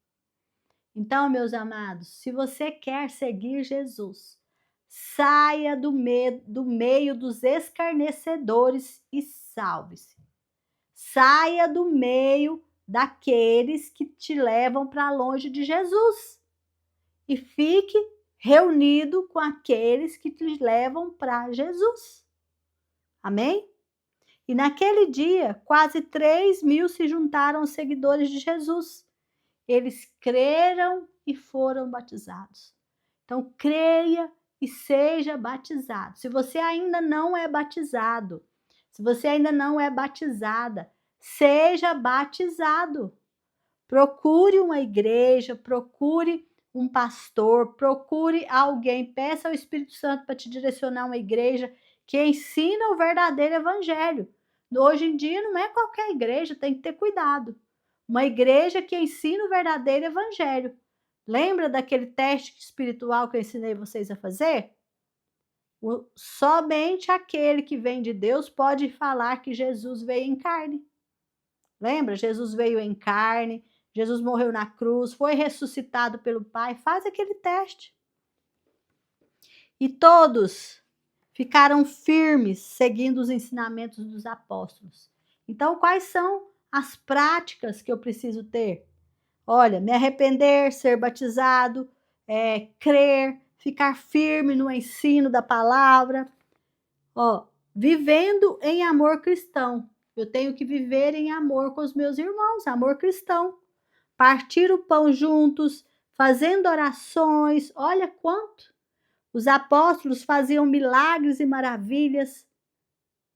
Então, meus amados, se você quer seguir Jesus, saia do meio dos escarnecedores e salve-se. Saia do meio daqueles que te levam para longe de Jesus. E fique reunido com aqueles que te levam para Jesus. Amém? E naquele dia, quase 3.000 se juntaram aos seguidores de Jesus. Eles creram e foram batizados. Então, creia e seja batizado. Se você ainda não é batizado, se você ainda não é batizada, seja batizado. Procure uma igreja, procure um pastor, procure alguém, peça ao Espírito Santo para te direcionar a uma igreja que ensina o verdadeiro evangelho. Hoje em dia não é qualquer igreja, tem que ter cuidado. Uma igreja que ensina o verdadeiro evangelho. Lembra daquele teste espiritual que eu ensinei vocês a fazer? Somente aquele que vem de Deus pode falar que Jesus veio em carne. Lembra? Jesus veio em carne, Jesus morreu na cruz, foi ressuscitado pelo Pai. Faz aquele teste. E todos ficaram firmes, seguindo os ensinamentos dos apóstolos. Então, quais são as práticas que eu preciso ter? Olha, me arrepender, ser batizado, crer, ficar firme no ensino da palavra. Vivendo em amor cristão. Eu tenho que viver em amor com os meus irmãos, amor cristão. Partir o pão juntos, fazendo orações. Olha quanto! Os apóstolos faziam milagres e maravilhas.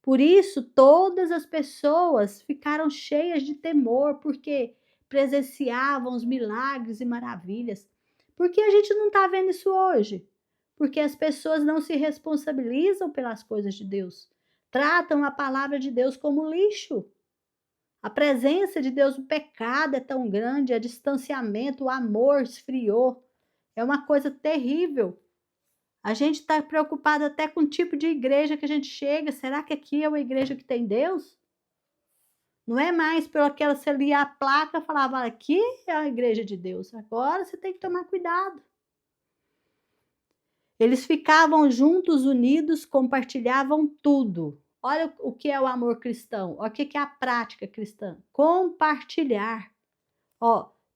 Por isso, todas as pessoas ficaram cheias de temor, porque presenciavam os milagres e maravilhas. Por que a gente não está vendo isso hoje? Porque as pessoas não se responsabilizam pelas coisas de Deus. Tratam a palavra de Deus como lixo. A presença de Deus, o pecado é tão grande, o distanciamento, o amor esfriou. É uma coisa terrível. A gente está preocupado até com o tipo de igreja que a gente chega. Será que aqui é uma igreja que tem Deus? Não é mais pelo aquela, você lia a placa e falava, aqui é a igreja de Deus. Agora você tem que tomar cuidado. Eles ficavam juntos, unidos, compartilhavam tudo. Olha o que é o amor cristão. Olha o que é a prática cristã. Compartilhar.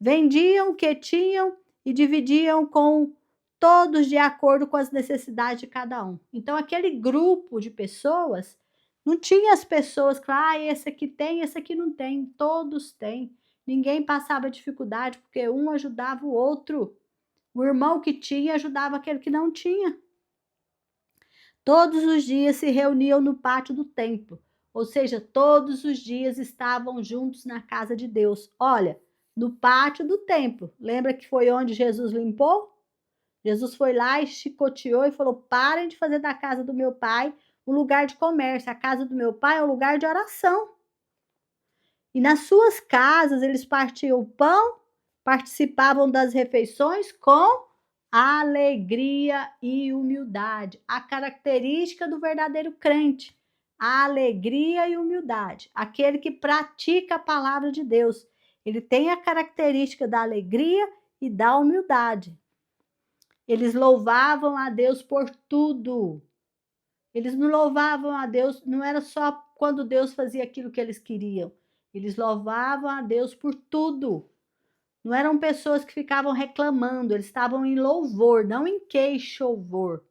Vendiam o que tinham e dividiam com todos de acordo com as necessidades de cada um. Então, aquele grupo de pessoas, não tinha as pessoas que, esse aqui tem, esse aqui não tem. Todos têm. Ninguém passava dificuldade, porque um ajudava o outro. O irmão que tinha ajudava aquele que não tinha. Todos os dias se reuniam no pátio do templo. Ou seja, todos os dias estavam juntos na casa de Deus. Olha, no pátio do templo. Lembra que foi onde Jesus limpou? Jesus foi lá e chicoteou e falou, parem de fazer da casa do meu pai um lugar de comércio. A casa do meu pai é um lugar de oração. E nas suas casas eles partiam o pão, participavam das refeições com alegria e humildade. A característica do verdadeiro crente. A alegria e humildade. Aquele que pratica a palavra de Deus. Ele tem a característica da alegria e da humildade. Eles louvavam a Deus por tudo. Eles não louvavam a Deus, não era só quando Deus fazia aquilo que eles queriam. Eles louvavam a Deus por tudo. Não eram pessoas que ficavam reclamando, eles estavam em louvor, não em queixo-louvor.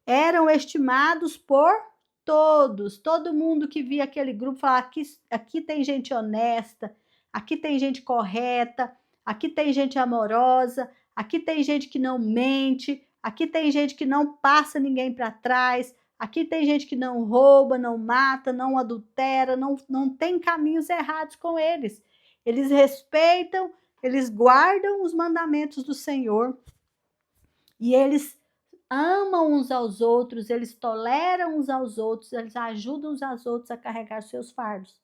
Eram estimados por todos. Todo mundo que via aquele grupo falava, aqui tem gente honesta, aqui tem gente correta, aqui tem gente amorosa, aqui tem gente que não mente, aqui tem gente que não passa ninguém para trás, aqui tem gente que não rouba, não mata, não adultera, não tem caminhos errados com eles. Eles respeitam, eles guardam os mandamentos do Senhor e eles amam uns aos outros, eles toleram uns aos outros, eles ajudam uns aos outros a carregar seus fardos.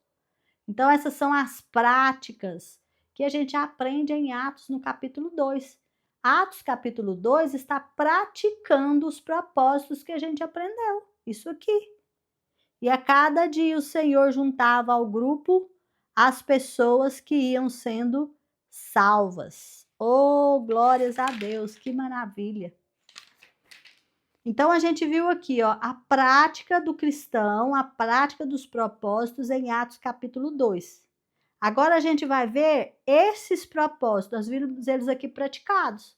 Então, essas são as práticas que a gente aprende em Atos no capítulo 2. Atos capítulo 2 está praticando os propósitos que a gente aprendeu. Isso aqui. E a cada dia o Senhor juntava ao grupo as pessoas que iam sendo salvas. Oh, glórias a Deus, que maravilha! Então, a gente viu aqui, ó, a prática do cristão, a prática dos propósitos em Atos capítulo 2. Agora a gente vai ver esses propósitos, nós vimos eles aqui praticados.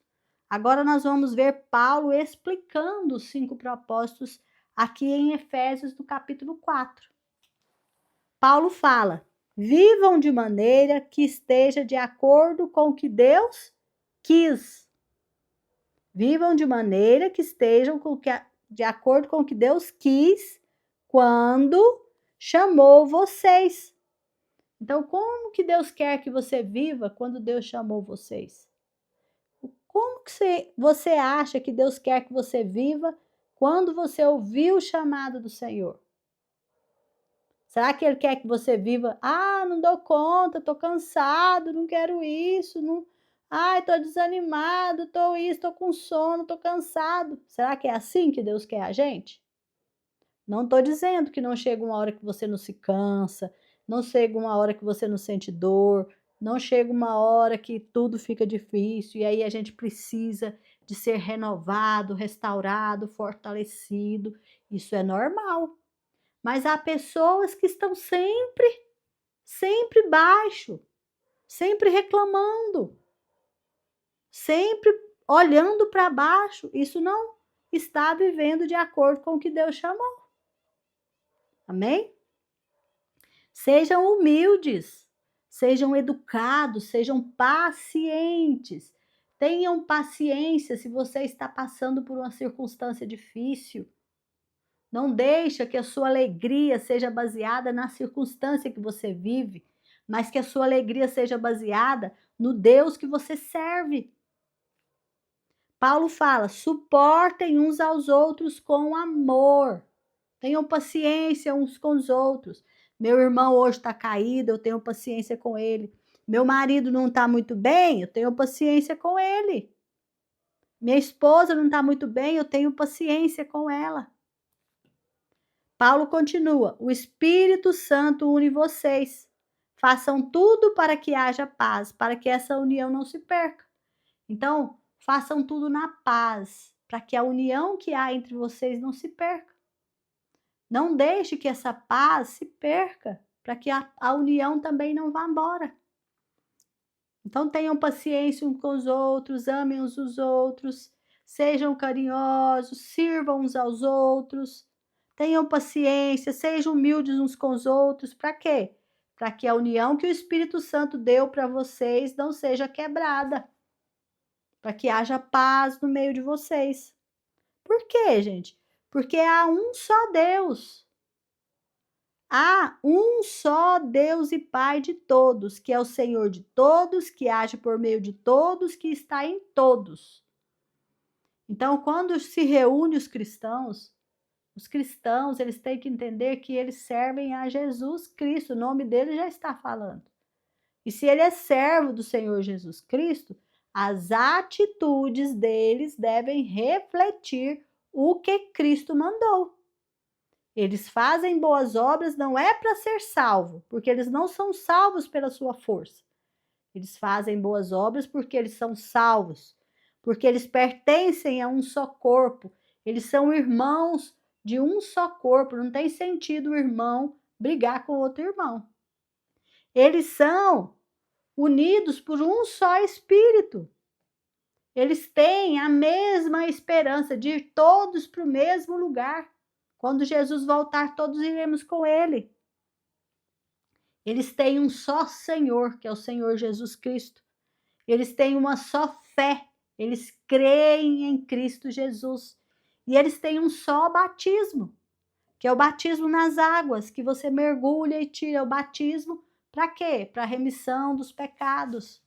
Agora nós vamos ver Paulo explicando os 5 propósitos aqui em Efésios, do capítulo 4. Paulo fala: vivam de maneira que esteja de acordo com o que Deus quis. Vivam de maneira que estejam de acordo com o que Deus quis quando chamou vocês. Então, como que Deus quer que você viva quando Deus chamou vocês? Como que você acha que Deus quer que você viva quando você ouviu o chamado do Senhor? Será que Ele quer que você viva, não dou conta, estou cansado, não quero isso, não... estou desanimado, estou com sono, estou cansado. Será que é assim que Deus quer a gente? Não estou dizendo que não chega uma hora que você não se cansa, não chega uma hora que você não sente dor, não chega uma hora que tudo fica difícil e aí a gente precisa de ser renovado, restaurado, fortalecido. Isso é normal. Mas há pessoas que estão sempre baixo, sempre reclamando, sempre olhando para baixo. Isso não está vivendo de acordo com o que Deus chamou. Amém? Sejam humildes, sejam educados, sejam pacientes. Tenham paciência se você está passando por uma circunstância difícil. Não deixa que a sua alegria seja baseada na circunstância que você vive, mas que a sua alegria seja baseada no Deus que você serve. Paulo fala: suportem uns aos outros com amor. Tenham paciência uns com os outros. Meu irmão hoje está caído, eu tenho paciência com ele. Meu marido não está muito bem, eu tenho paciência com ele. Minha esposa não está muito bem, eu tenho paciência com ela. Paulo continua: o Espírito Santo une vocês. Façam tudo para que haja paz, para que essa união não se perca. Então, façam tudo na paz, para que a união que há entre vocês não se perca. Não deixe que essa paz se perca, para que a união também não vá embora. Então, tenham paciência uns com os outros, amem uns os outros, sejam carinhosos, sirvam uns aos outros. Tenham paciência, sejam humildes uns com os outros. Para quê? Para que a união que o Espírito Santo deu para vocês não seja quebrada. Para que haja paz no meio de vocês. Por quê, gente? Porque há um só Deus. Há um só Deus e Pai de todos, que é o Senhor de todos, que age por meio de todos, que está em todos. Então, quando se reúne os cristãos, eles têm que entender que eles servem a Jesus Cristo, o nome dele já está falando. E se ele é servo do Senhor Jesus Cristo, as atitudes deles devem refletir o que Cristo mandou. Eles fazem boas obras não é para ser salvo, porque eles não são salvos pela sua força. Eles fazem boas obras porque eles são salvos, porque eles pertencem a um só corpo, eles são irmãos de um só corpo, não tem sentido o irmão brigar com outro irmão. Eles são unidos por um só Espírito. Eles têm a mesma esperança de ir todos para o mesmo lugar. Quando Jesus voltar, todos iremos com ele. Eles têm um só Senhor, que é o Senhor Jesus Cristo. Eles têm uma só fé. Eles creem em Cristo Jesus. E eles têm um só batismo, que é o batismo nas águas, que você mergulha e tira o batismo. Para quê? Para a remissão dos pecados.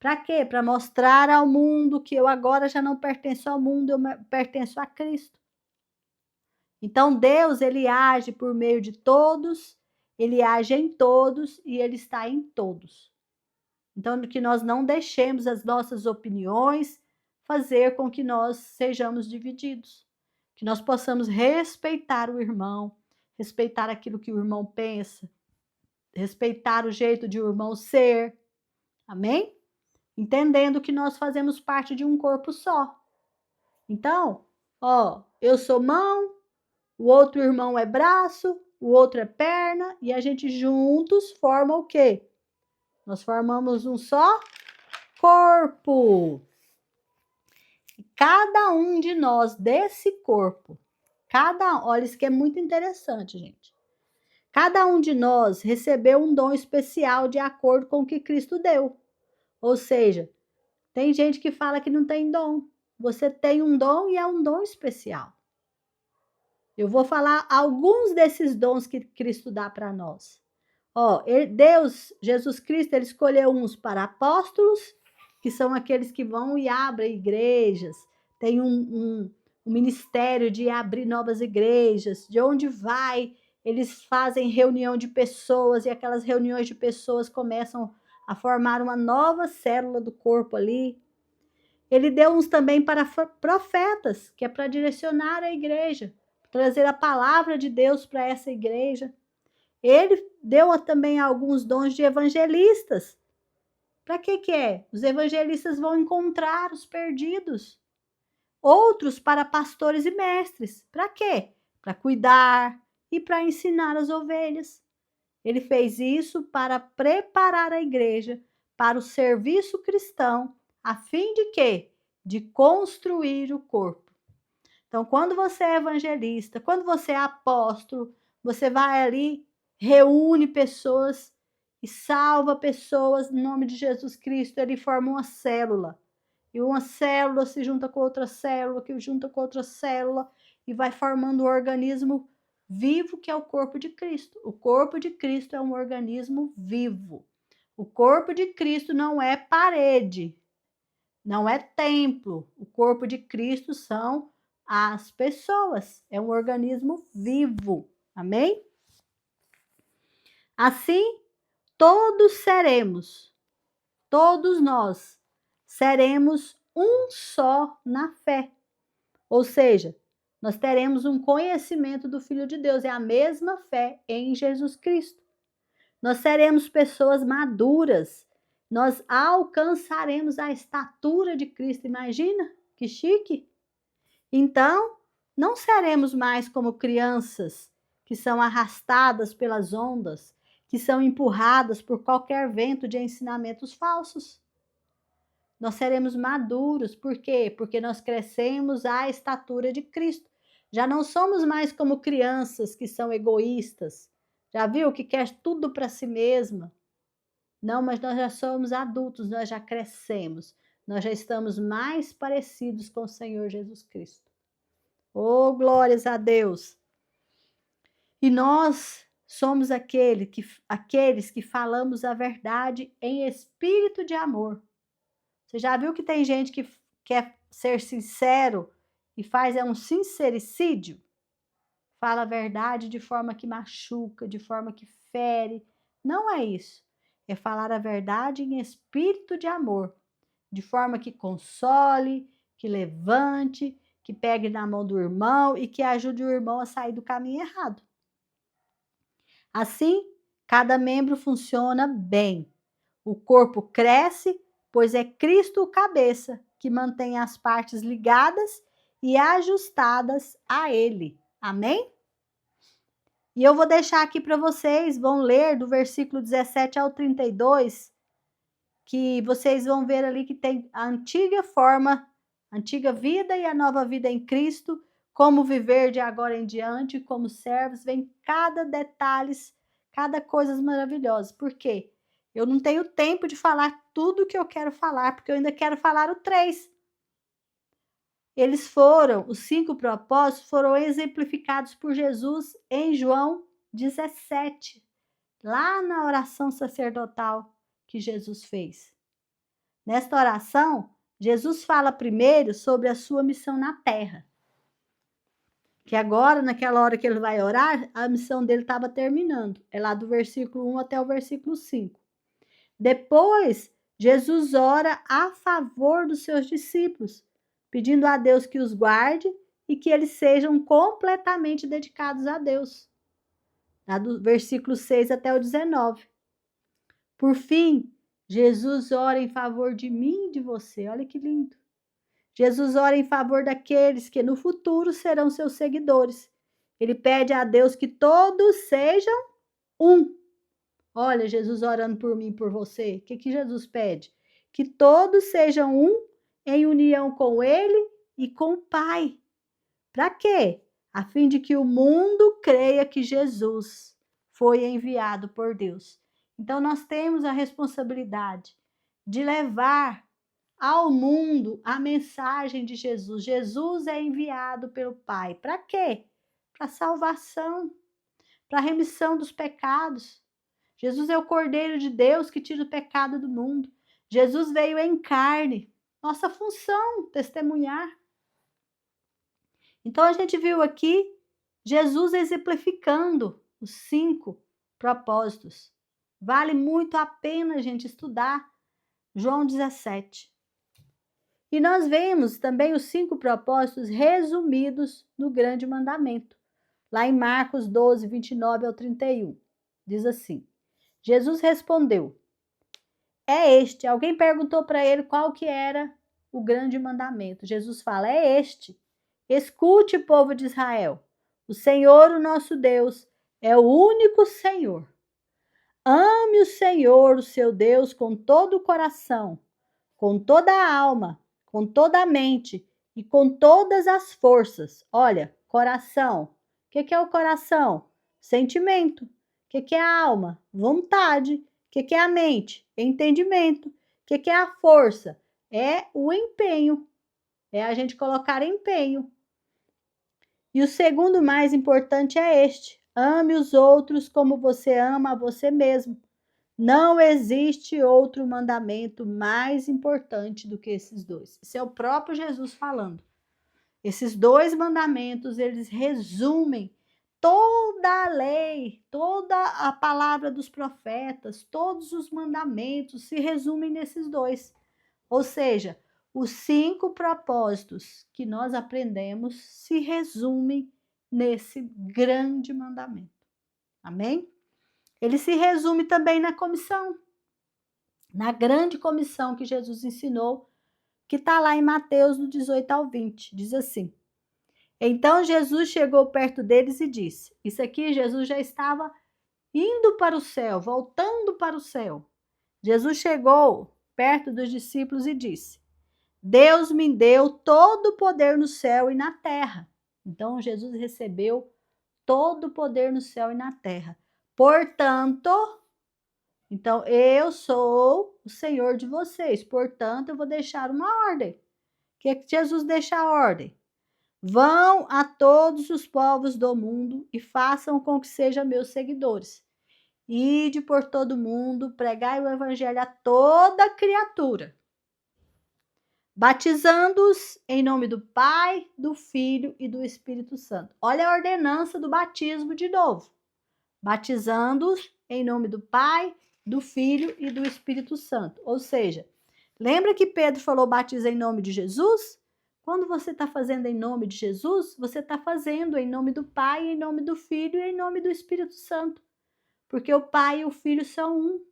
Para quê? Para mostrar ao mundo que eu agora já não pertenço ao mundo, eu pertenço a Cristo. Então Deus, ele age por meio de todos, ele age em todos e ele está em todos. Então que nós não deixemos as nossas opiniões fazer com que nós sejamos divididos. Que nós possamos respeitar o irmão, respeitar aquilo que o irmão pensa, respeitar o jeito de o irmão ser. Amém? Entendendo que nós fazemos parte de um corpo só. Então, eu sou mão, o outro irmão é braço, o outro é perna, e a gente juntos forma o quê? Nós formamos um só corpo. Cada um de nós desse corpo, olha, isso que é muito interessante, gente. Cada um de nós recebeu um dom especial de acordo com o que Cristo deu. Ou seja, tem gente que fala que não tem dom. Você tem um dom e é um dom especial. Eu vou falar alguns desses dons que Cristo dá para nós. Deus, Jesus Cristo, ele escolheu uns para apóstolos, que são aqueles que vão e abrem igrejas, tem um ministério de abrir novas igrejas, de onde vai, eles fazem reunião de pessoas, e aquelas reuniões de pessoas começam a formar uma nova célula do corpo ali. Ele deu uns também para profetas, que é para direcionar a igreja, trazer a palavra de Deus para essa igreja. Ele deu também alguns dons de evangelistas. Para que é? Os evangelistas vão encontrar os perdidos. Outros para pastores e mestres. Para quê? Para cuidar e para ensinar as ovelhas. Ele fez isso para preparar a igreja para o serviço cristão, a fim de quê? De construir o corpo. Então, quando você é evangelista, quando você é apóstolo, você vai ali, reúne pessoas e salva pessoas em nome de Jesus Cristo. Ele forma uma célula. E uma célula se junta com outra célula, que junta com outra célula, e vai formando um organismo vivo, que é o corpo de Cristo. O corpo de Cristo é um organismo vivo. O corpo de Cristo não é parede, não é templo. O corpo de Cristo são as pessoas. É um organismo vivo. Amém? Assim, todos nós seremos um só na fé. Ou seja, nós teremos um conhecimento do Filho de Deus, é a mesma fé em Jesus Cristo. Nós seremos pessoas maduras, nós alcançaremos a estatura de Cristo. Imagina que chique! Então, não seremos mais como crianças que são arrastadas pelas ondas, que são empurradas por qualquer vento de ensinamentos falsos. Nós seremos maduros, por quê? Porque nós crescemos à estatura de Cristo. Já não somos mais como crianças que são egoístas. Já viu que quer tudo para si mesma? Não, mas nós já somos adultos, nós já crescemos. Nós já estamos mais parecidos com o Senhor Jesus Cristo. Oh, glórias a Deus! E nós somos aqueles que falamos a verdade em espírito de amor. Você já viu que tem gente que quer ser sincero e faz um sincericídio? Fala a verdade de forma que machuca, de forma que fere. Não é isso. É falar a verdade em espírito de amor, de forma que console, que levante, que pegue na mão do irmão e que ajude o irmão a sair do caminho errado. Assim, cada membro funciona bem. O corpo cresce, pois é Cristo o cabeça, que mantém as partes ligadas e ajustadas a Ele. Amém? E eu vou deixar aqui para vocês, vão ler do versículo 17 ao 32, que vocês vão ver ali que tem a antiga forma, a antiga vida e a nova vida em Cristo, como viver de agora em diante, como servos, vem cada detalhe, cada coisa maravilhosa. Por quê? Eu não tenho tempo de falar tudo o que eu quero falar, porque eu ainda quero falar o 3. Os 5 propósitos foram exemplificados por Jesus em João 17, lá na oração sacerdotal que Jesus fez. Nesta oração, Jesus fala primeiro sobre a sua missão na terra. Que agora, naquela hora que ele vai orar, a missão dele estava terminando. É lá do versículo 1 até o versículo 5. Depois, Jesus ora a favor dos seus discípulos, pedindo a Deus que os guarde e que eles sejam completamente dedicados a Deus. Lá do versículo 6 até o 19. Por fim, Jesus ora em favor de mim e de você. Olha que lindo. Jesus ora em favor daqueles que no futuro serão seus seguidores. Ele pede a Deus que todos sejam um. Olha, Jesus orando por mim e por você. O que Jesus pede? Que todos sejam um em união com Ele e com o Pai. Para quê? A fim de que o mundo creia que Jesus foi enviado por Deus. Então, nós temos a responsabilidade de levar ao mundo a mensagem de Jesus. Jesus é enviado pelo Pai. Para quê? Para salvação, para remissão dos pecados. Jesus é o Cordeiro de Deus que tira o pecado do mundo. Jesus veio em carne. Nossa função, testemunhar. Então, a gente viu aqui Jesus exemplificando os 5 propósitos. Vale muito a pena a gente estudar João 17. E nós vemos também os 5 propósitos resumidos no grande mandamento, lá em Marcos 12, 29 ao 31. Diz assim: Jesus respondeu: é este. Alguém perguntou para ele qual que era o grande mandamento. Jesus fala: é este. Escute, povo de Israel. O Senhor, o nosso Deus, é o único Senhor. Ame o Senhor, o seu Deus, com todo o coração, com toda a alma, com toda a mente e com todas as forças. Olha, coração. O que é o coração? Sentimento. O que é a alma? Vontade. O que é a mente? Entendimento. O que é a força? É o empenho. É a gente colocar empenho. E o segundo mais importante é este: ame os outros como você ama a você mesmo. Não existe outro mandamento mais importante do que esses dois. Isso é o próprio Jesus falando. Esses 2 mandamentos, eles resumem toda a lei, toda a palavra dos profetas, todos os mandamentos se resumem nesses 2. Ou seja, os 5 propósitos que nós aprendemos se resumem nesse grande mandamento. Amém? Ele se resume também na comissão, na grande comissão que Jesus ensinou, que está lá em Mateus, do 18 ao 20. Diz assim: então Jesus chegou perto deles e disse, isso aqui Jesus já estava indo para o céu, voltando para o céu. Jesus chegou perto dos discípulos e disse: Deus me deu todo o poder no céu e na terra. Então Jesus recebeu todo o poder no céu e na terra. Portanto, então eu sou o Senhor de vocês. Portanto, eu vou deixar uma ordem. O que é que Jesus deixa a ordem? Vão a todos os povos do mundo e façam com que sejam meus seguidores. Ide por todo mundo, pregai o evangelho a toda criatura, batizando-os em nome do Pai, do Filho e do Espírito Santo. Olha a ordenança do batismo de novo. Batizando-os em nome do Pai, do Filho e do Espírito Santo. Ou seja, lembra que Pedro falou batiza em nome de Jesus? Quando você está fazendo em nome de Jesus, você está fazendo em nome do Pai, em nome do Filho e em nome do Espírito Santo. Porque o Pai e o Filho são um.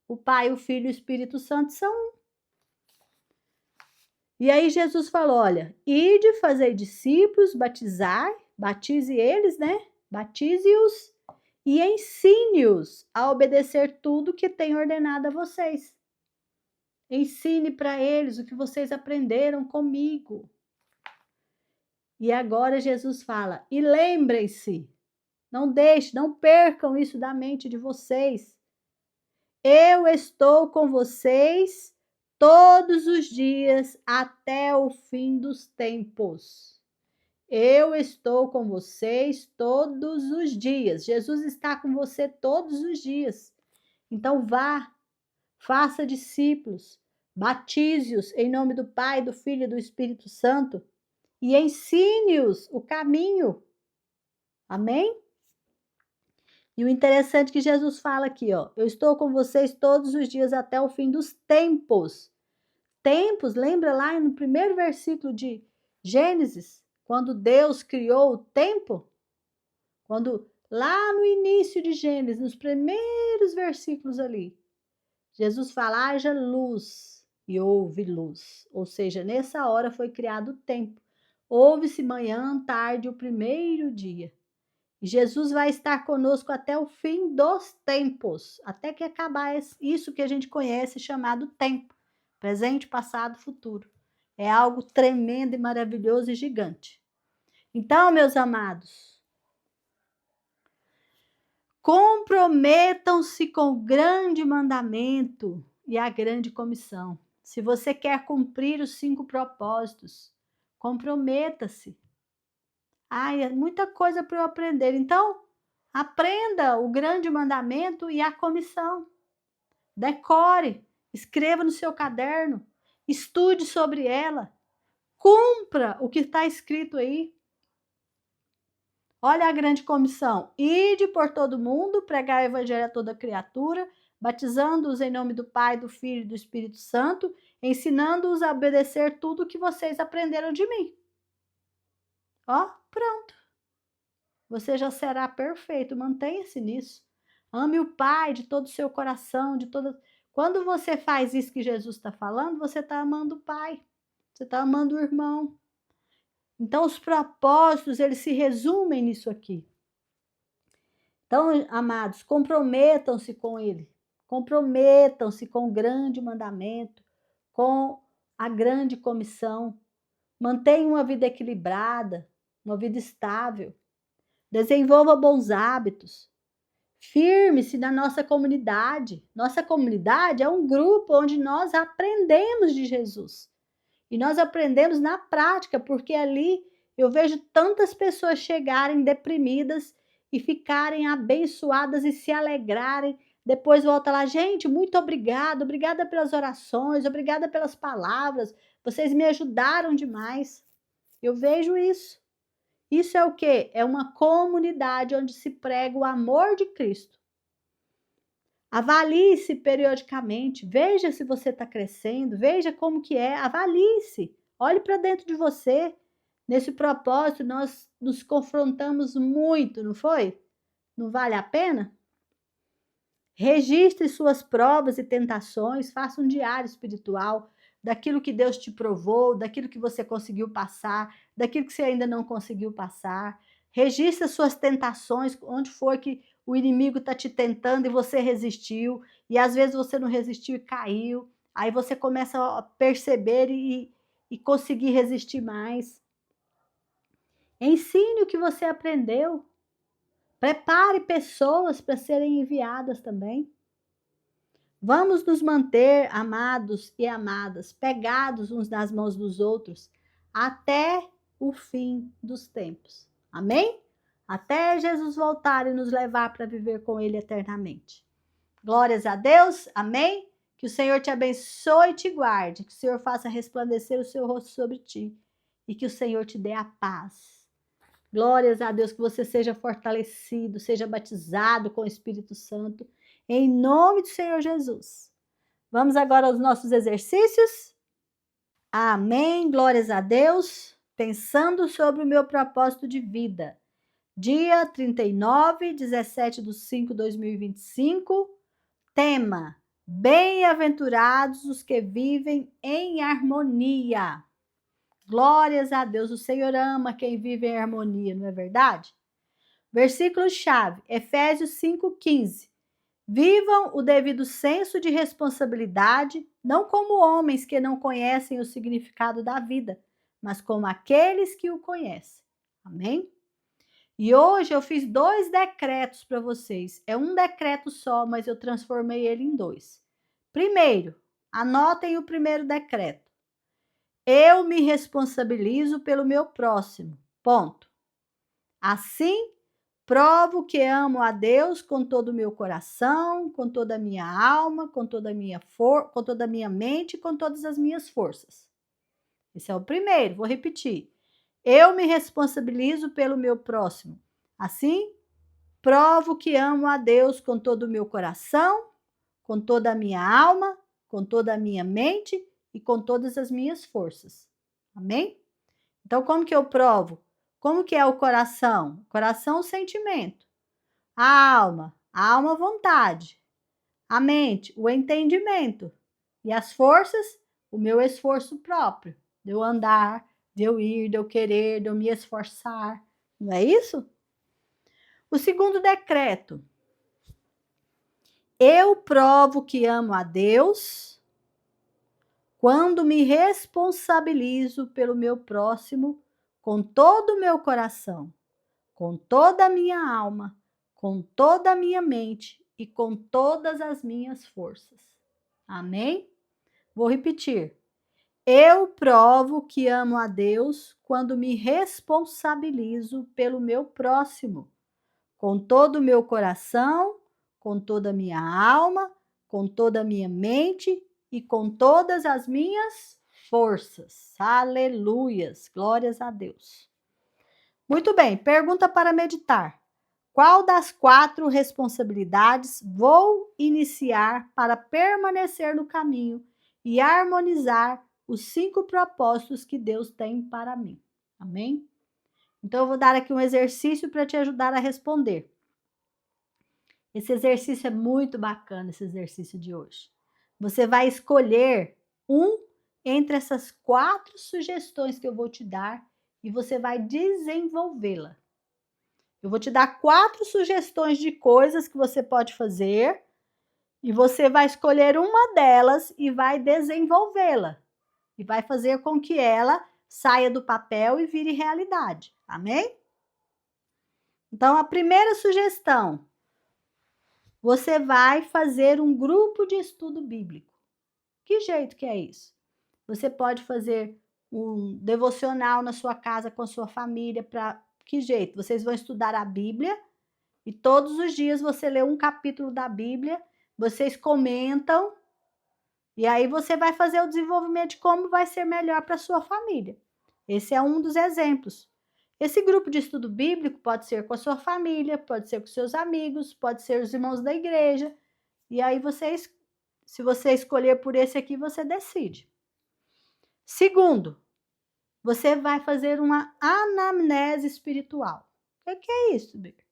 O Pai, o Filho e o Espírito Santo são um. E aí Jesus falou, olha, ide fazer discípulos, batize eles, né? Batize-os e ensine-os a obedecer tudo que tem ordenado a vocês. Ensine para eles o que vocês aprenderam comigo. E agora Jesus fala, e lembrem-se, não percam isso da mente de vocês. Eu estou com vocês todos os dias até o fim dos tempos. Eu estou com vocês todos os dias. Jesus está com você todos os dias. Então vá, faça discípulos, Batize-os em nome do Pai, do Filho e do Espírito Santo e ensine-os o caminho. Amém? E o interessante é que Jesus fala aqui, ó, eu estou com vocês todos os dias até o fim dos tempos. Tempos, lembra lá no primeiro versículo de Gênesis, quando Deus criou o tempo? Quando lá no início de Gênesis, nos primeiros versículos ali, Jesus fala, haja luz e houve luz. Ou seja, nessa hora foi criado o tempo. Houve-se manhã, tarde, o primeiro dia. E Jesus vai estar conosco até o fim dos tempos, até que acabar isso que a gente conhece chamado tempo. Presente, passado, futuro. É algo tremendo e maravilhoso e gigante. Então, meus amados, comprometam-se com o grande mandamento e a grande comissão. Se você quer cumprir os 5 propósitos, comprometa-se. Ai, é muita coisa para eu aprender. Então, aprenda o grande mandamento e a comissão. Decore, escreva no seu caderno, estude sobre ela, cumpra o que está escrito aí. Olha a grande comissão: ide por todo mundo, pregar o evangelho a toda criatura, batizando-os em nome do Pai, do Filho e do Espírito Santo, ensinando-os a obedecer tudo o que vocês aprenderam de mim. Ó, pronto. Você já será perfeito, mantenha-se nisso. Ame o Pai de todo o seu coração, de toda. Quando você faz isso que Jesus está falando, você está amando o Pai, você está amando o irmão. Então, os propósitos, eles se resumem nisso aqui. Então, amados, comprometam-se com ele. Comprometam-se com o grande mandamento, com a grande comissão. Mantenham uma vida equilibrada, uma vida estável. Desenvolva bons hábitos. Firme-se na nossa comunidade. Nossa comunidade é um grupo onde nós aprendemos de Jesus. E nós aprendemos na prática, porque ali eu vejo tantas pessoas chegarem deprimidas e ficarem abençoadas e se alegrarem. Depois volta lá, gente, muito obrigada, obrigada pelas orações, obrigada pelas palavras, vocês me ajudaram demais. Eu vejo isso. Isso é o quê? É uma comunidade onde se prega o amor de Cristo. Avalie-se periodicamente, veja se você está crescendo, veja como que é, avalie-se, olhe para dentro de você. Nesse propósito, nós nos confrontamos muito, não foi? Não vale a pena? Registre suas provas e tentações, faça um diário espiritual daquilo que Deus te provou, daquilo que você conseguiu passar, daquilo que você ainda não conseguiu passar. Registre suas tentações, onde foi que o inimigo está te tentando e você resistiu, e às vezes você não resistiu e caiu. Aí você começa a perceber e conseguir resistir mais. Ensine o que você aprendeu. Prepare pessoas para serem enviadas também. Vamos nos manter, amados e amadas, pegados uns nas mãos dos outros, até o fim dos tempos. Amém? Até Jesus voltar e nos levar para viver com Ele eternamente. Glórias a Deus, amém? Que o Senhor te abençoe e te guarde, que o Senhor faça resplandecer o seu rosto sobre ti e que o Senhor te dê a paz. Glórias a Deus, que você seja fortalecido, seja batizado com o Espírito Santo, em nome do Senhor Jesus. Vamos agora aos nossos exercícios? Amém, glórias a Deus. Pensando sobre o meu propósito de vida. Dia 39, 17/5/2025. Tema: bem-aventurados os que vivem em harmonia. Glórias a Deus, o Senhor ama quem vive em harmonia, não é verdade? Versículo-chave, Efésios 5,15. Vivam o devido senso de responsabilidade, não como homens que não conhecem o significado da vida, mas como aqueles que o conhecem. Amém? E hoje eu fiz 2 decretos para vocês. É um decreto só, mas eu transformei ele em 2. Primeiro, anotem o primeiro decreto. Eu me responsabilizo pelo meu próximo. Ponto. Assim, provo que amo a Deus com todo o meu coração, com toda a minha alma, com toda a minha mente, com todas as minhas forças. Esse é o primeiro, vou repetir. Eu me responsabilizo pelo meu próximo. Assim, provo que amo a Deus com todo o meu coração, com toda a minha alma, com toda a minha mente e com todas as minhas forças. Amém? Então, como que eu provo? Como que é o coração? O coração, o sentimento. A alma, a vontade. A mente, o entendimento. E as forças, o meu esforço próprio. De eu andar, de eu ir, de eu querer, de eu me esforçar. Não é isso? O segundo decreto. Eu provo que amo a Deus quando me responsabilizo pelo meu próximo com todo o meu coração, com toda a minha alma, com toda a minha mente e com todas as minhas forças. Amém? Vou repetir. Eu provo que amo a Deus quando me responsabilizo pelo meu próximo, com todo o meu coração, com toda a minha alma, com toda a minha mente e com todas as minhas forças. Aleluias, glórias a Deus. Muito bem, pergunta para meditar. Qual das 4 responsabilidades vou iniciar para permanecer no caminho e harmonizar os 5 propósitos que Deus tem para mim? Amém? Então, eu vou dar aqui um exercício para te ajudar a responder. Esse exercício é muito bacana, esse exercício de hoje. Você vai escolher um entre essas 4 sugestões que eu vou te dar e você vai desenvolvê-la. Eu vou te dar 4 sugestões de coisas que você pode fazer e você vai escolher uma delas e vai desenvolvê-la. E vai fazer com que ela saia do papel e vire realidade. Amém? Então, a primeira sugestão. Você vai fazer um grupo de estudo bíblico. Que jeito que é isso? Você pode fazer um devocional na sua casa com a sua família. Que jeito? Vocês vão estudar a Bíblia e todos os dias você lê um capítulo da Bíblia, vocês comentam e aí você vai fazer o desenvolvimento de como vai ser melhor para a sua família. Esse é um dos exemplos. Esse grupo de estudo bíblico pode ser com a sua família, pode ser com seus amigos, pode ser os irmãos da igreja. E aí se você escolher por esse aqui, você decide. Segundo, você vai fazer uma anamnese espiritual. O que é isso, Bíblia?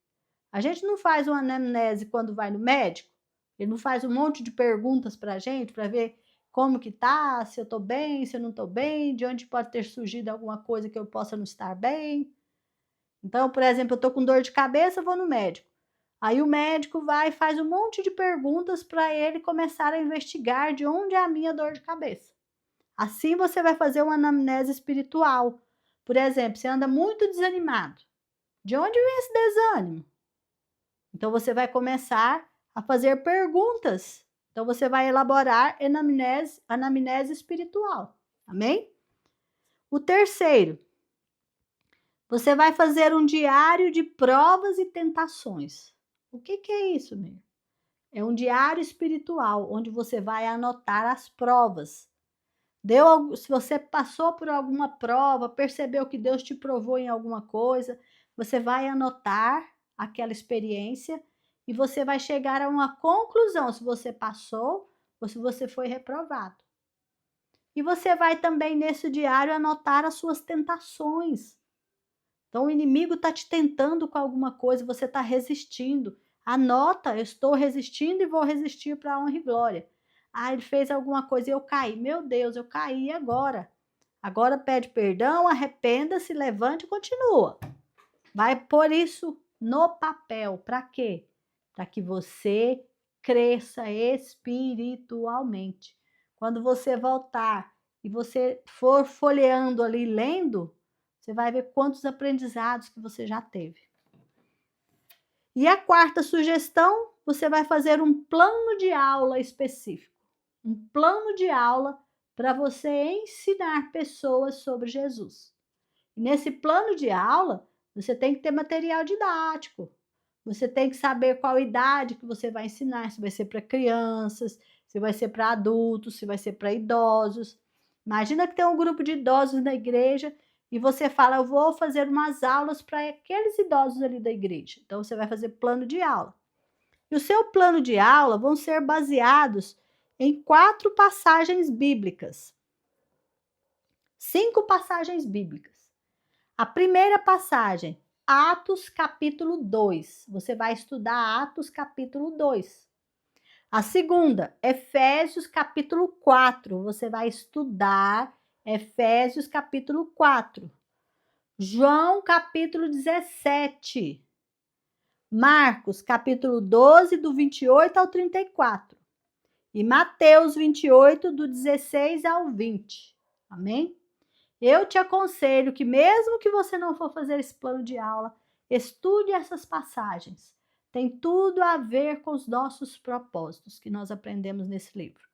A gente não faz uma anamnese quando vai no médico? Ele não faz um monte de perguntas para a gente, para ver como que tá, se eu estou bem, se eu não estou bem, de onde pode ter surgido alguma coisa que eu possa não estar bem. Então, por exemplo, eu estou com dor de cabeça, vou no médico. Aí o médico vai e faz um monte de perguntas para ele começar a investigar de onde é a minha dor de cabeça. Assim você vai fazer uma anamnese espiritual. Por exemplo, você anda muito desanimado. De onde vem esse desânimo? Então você vai começar a fazer perguntas. Então você vai elaborar anamnese espiritual. Amém? O terceiro, você vai fazer um diário de provas e tentações. O que é isso, meu? É um diário espiritual, onde você vai anotar as provas. Se você passou por alguma prova, percebeu que Deus te provou em alguma coisa, você vai anotar aquela experiência e você vai chegar a uma conclusão se você passou ou se você foi reprovado. E você vai também nesse diário anotar as suas tentações. Então, o inimigo está te tentando com alguma coisa, você está resistindo. Anota, eu estou resistindo e vou resistir para a honra e glória. Ah, ele fez alguma coisa e eu caí. Meu Deus, eu caí agora. Agora pede perdão, arrependa-se, levante e continua. Vai pôr isso no papel. Para quê? Para que você cresça espiritualmente. Quando você voltar e você for folheando ali, lendo, você vai ver quantos aprendizados que você já teve. E a quarta sugestão, você vai fazer um plano de aula específico. Um plano de aula para você ensinar pessoas sobre Jesus. E nesse plano de aula, você tem que ter material didático. Você tem que saber qual idade que você vai ensinar, se vai ser para crianças, se vai ser para adultos, se vai ser para idosos. Imagina que tem um grupo de idosos na igreja e você fala, eu vou fazer umas aulas para aqueles idosos ali da igreja. Então, você vai fazer plano de aula. E o seu plano de aula vão ser baseados em 4 passagens bíblicas. 5 passagens bíblicas. A primeira passagem, Atos capítulo 2. Você vai estudar Atos capítulo 2. A segunda, Efésios capítulo 4. Você vai estudar Efésios capítulo 4. João capítulo 17. Marcos capítulo 12, do 28 ao 34. E Mateus 28, do 16 ao 20. Amém? Eu te aconselho que mesmo que você não for fazer esse plano de aula, estude essas passagens. Tem tudo a ver com os nossos propósitos que nós aprendemos nesse livro.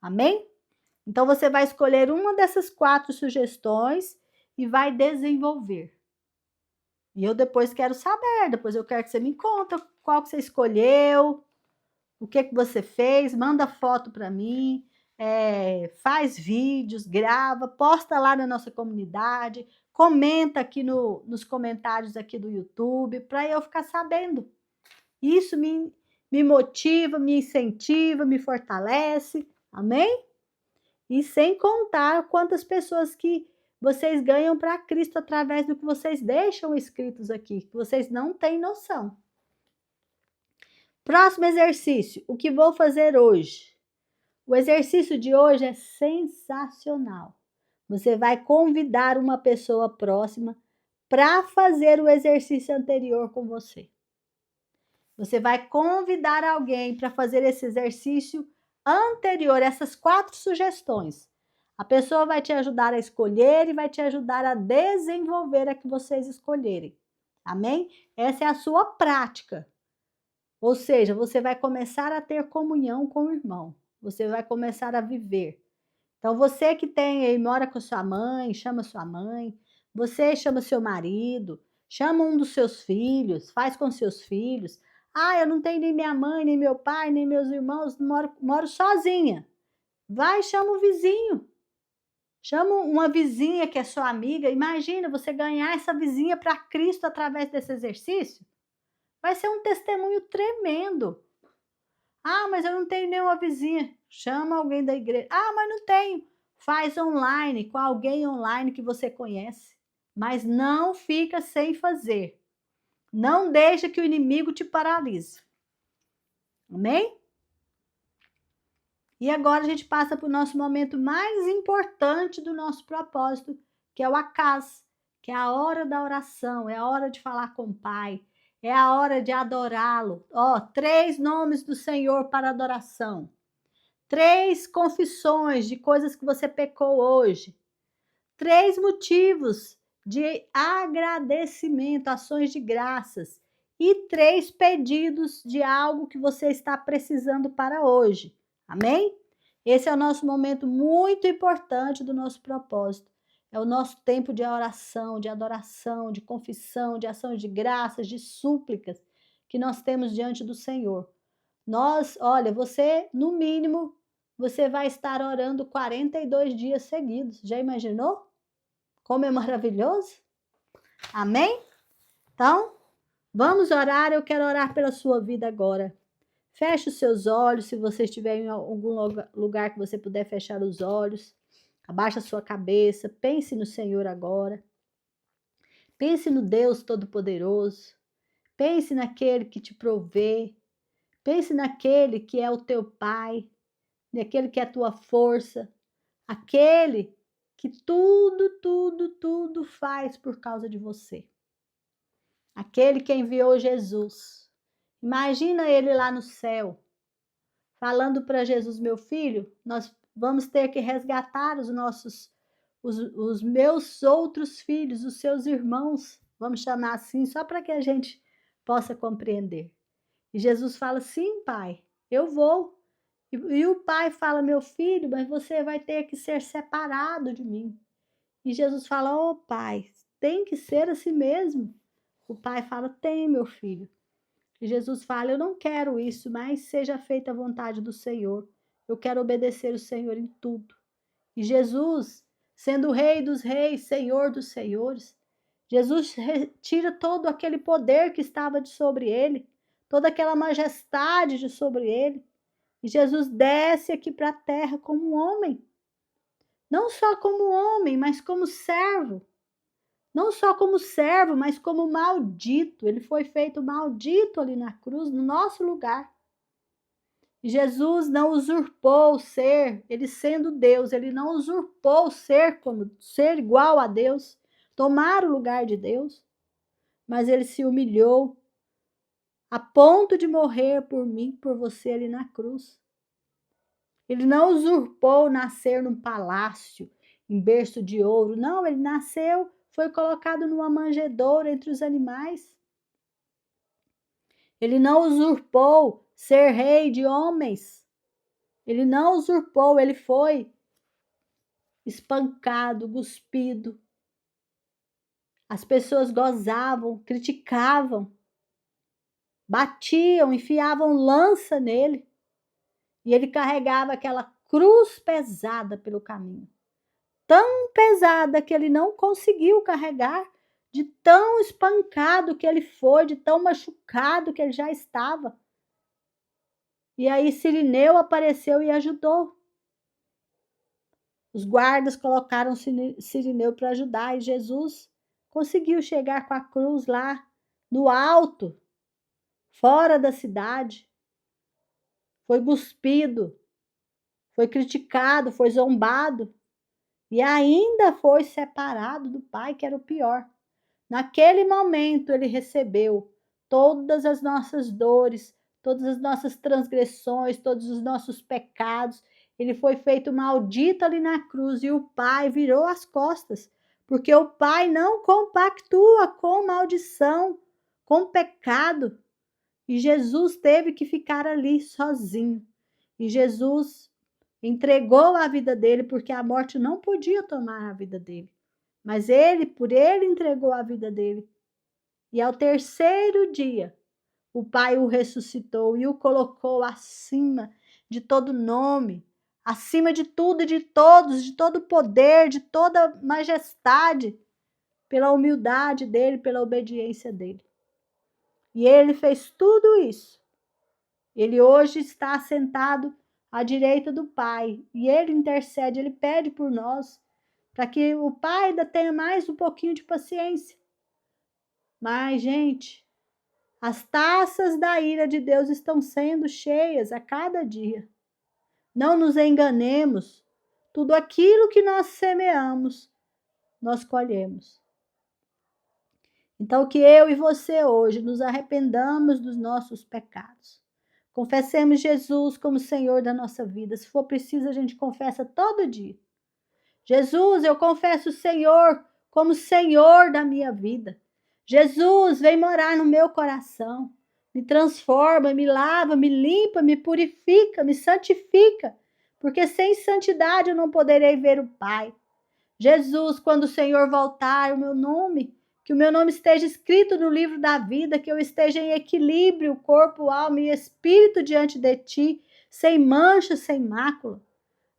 Amém? Então você vai escolher uma dessas 4 sugestões e vai desenvolver. E eu depois quero saber, depois eu quero que você me conta qual que você escolheu, o que você fez, manda foto para mim, faz vídeos, grava, posta lá na nossa comunidade, comenta aqui nos comentários aqui do YouTube, para eu ficar sabendo. Isso me motiva, me incentiva, me fortalece, amém? E sem contar quantas pessoas que vocês ganham para Cristo através do que vocês deixam escritos aqui, que vocês não têm noção. Próximo exercício, o que vou fazer hoje? O exercício de hoje é sensacional. Você vai convidar uma pessoa próxima para fazer o exercício anterior com você. Você vai convidar alguém para fazer esse exercício anterior, essas 4 sugestões. A pessoa vai te ajudar a escolher e vai te ajudar a desenvolver a que vocês escolherem. Amém? Essa é a sua prática. Ou seja, você vai começar a ter comunhão com o irmão. Você vai começar a viver. Então, você que tem aí, mora com sua mãe, chama sua mãe. Você chama seu marido, chama um dos seus filhos, faz com seus filhos. Ah, eu não tenho nem minha mãe, nem meu pai, nem meus irmãos, moro sozinha. Vai, chama o vizinho. Chama uma vizinha que é sua amiga. Imagina você ganhar essa vizinha para Cristo através desse exercício. Vai ser um testemunho tremendo. Ah, mas eu não tenho nenhuma vizinha. Chama alguém da igreja. Ah, mas não tenho. Faz online, com alguém online que você conhece. Mas não fica sem fazer. Não deixa que o inimigo te paralise. Amém? E agora a gente passa para o nosso momento mais importante do nosso propósito, que é o acas, que é a hora da oração, é a hora de falar com o Pai, é a hora de adorá-lo. 3 nomes do Senhor para adoração. 3 confissões de coisas que você pecou hoje. 3 motivos de agradecimento, ações de graças. E 3 pedidos de algo que você está precisando para hoje. Amém? Esse é o nosso momento muito importante do nosso propósito. É o nosso tempo de oração, de adoração, de confissão, de ação de graças, de súplicas que nós temos diante do Senhor. Olha, você, no mínimo, você vai estar orando 42 dias seguidos. Já imaginou? Como é maravilhoso? Amém? Então, vamos orar. Eu quero orar pela sua vida agora. Feche os seus olhos, se você estiver em algum lugar que você puder fechar os olhos. Abaixa a sua cabeça, pense no Senhor agora. Pense no Deus Todo-Poderoso. Pense naquele que te provê. Pense naquele que é o teu Pai, naquele que é a tua força, aquele que tudo faz por causa de você. Aquele que enviou Jesus. Imagina ele lá no céu, falando para Jesus, meu filho, nós vamos ter que resgatar os meus outros filhos, os seus irmãos, vamos chamar assim, só para que a gente possa compreender. E Jesus fala, sim, pai, eu vou. E o pai fala, meu filho, mas você vai ter que ser separado de mim. E Jesus fala, pai, tem que ser assim mesmo. O pai fala, tem, meu filho. E Jesus fala: eu não quero isso, mas seja feita a vontade do Senhor. Eu quero obedecer o Senhor em tudo. E Jesus, sendo o Rei dos Reis, Senhor dos Senhores, Jesus retira todo aquele poder que estava de sobre ele, toda aquela majestade de sobre ele. E Jesus desce aqui para a terra como um homem. Não só como homem, mas como servo. Não só como servo, mas como maldito. Ele foi feito maldito ali na cruz, no nosso lugar. E Jesus não usurpou ser, ele sendo Deus, ele não usurpou ser igual a Deus, tomar o lugar de Deus, mas ele se humilhou a ponto de morrer por mim, por você ali na cruz. Ele não usurpou nascer num palácio, em berço de ouro. Não, ele nasceu, foi colocado numa manjedoura entre os animais. Ele não usurpou ser rei de homens. Ele não usurpou, ele foi espancado, cuspido. As pessoas gozavam, criticavam, batiam, enfiavam lança nele. E ele carregava aquela cruz pesada pelo caminho. Tão pesada que ele não conseguiu carregar, de tão espancado que ele foi, de tão machucado que ele já estava. E aí Cirineu apareceu e ajudou. Os guardas colocaram Cirineu para ajudar e Jesus conseguiu chegar com a cruz lá no alto, fora da cidade. Foi cuspido, foi criticado, foi zombado e ainda foi separado do Pai, que era o pior. Naquele momento ele recebeu todas as nossas dores, todas as nossas transgressões, todos os nossos pecados. Ele foi feito maldito ali na cruz e o Pai virou as costas, porque o Pai não compactua com maldição, com pecado. E Jesus teve que ficar ali sozinho. E Jesus entregou a vida dele, porque a morte não podia tomar a vida dele. Mas por ele entregou a vida dele. E ao terceiro dia, o Pai o ressuscitou e o colocou acima de todo nome, acima de tudo e de todos, de todo poder, de toda majestade, pela humildade dele, pela obediência dele. E ele fez tudo isso. Ele hoje está sentado à direita do Pai e ele intercede, ele pede por nós, para que o Pai ainda tenha mais um pouquinho de paciência. Mas, gente, as taças da ira de Deus estão sendo cheias a cada dia. Não nos enganemos. Tudo aquilo que nós semeamos, nós colhemos. Então, que eu e você hoje nos arrependamos dos nossos pecados. Confessemos Jesus como Senhor da nossa vida. Se for preciso, a gente confessa todo dia. Jesus, eu confesso o Senhor como Senhor da minha vida. Jesus, vem morar no meu coração. Me transforma, me lava, me limpa, me purifica, me santifica. Porque sem santidade eu não poderei ver o Pai. Jesus, quando o Senhor voltar, que o meu nome esteja escrito no livro da vida, que eu esteja em equilíbrio, corpo, alma e espírito diante de Ti, sem mancha, sem mácula.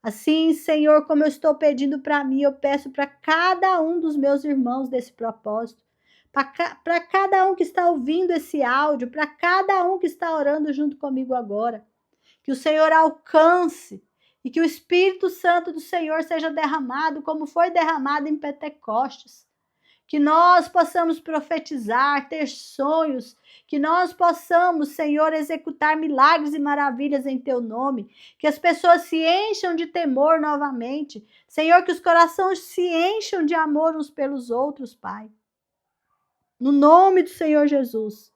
Assim, Senhor, como eu estou pedindo para mim, eu peço para cada um dos meus irmãos desse propósito, para cada um que está ouvindo esse áudio, para cada um que está orando junto comigo agora, que o Senhor alcance e que o Espírito Santo do Senhor seja derramado como foi derramado em Pentecostes. Que nós possamos profetizar, ter sonhos, que nós possamos, Senhor, executar milagres e maravilhas em Teu nome, que as pessoas se encham de temor novamente. Senhor, que os corações se encham de amor uns pelos outros, Pai. No nome do Senhor Jesus,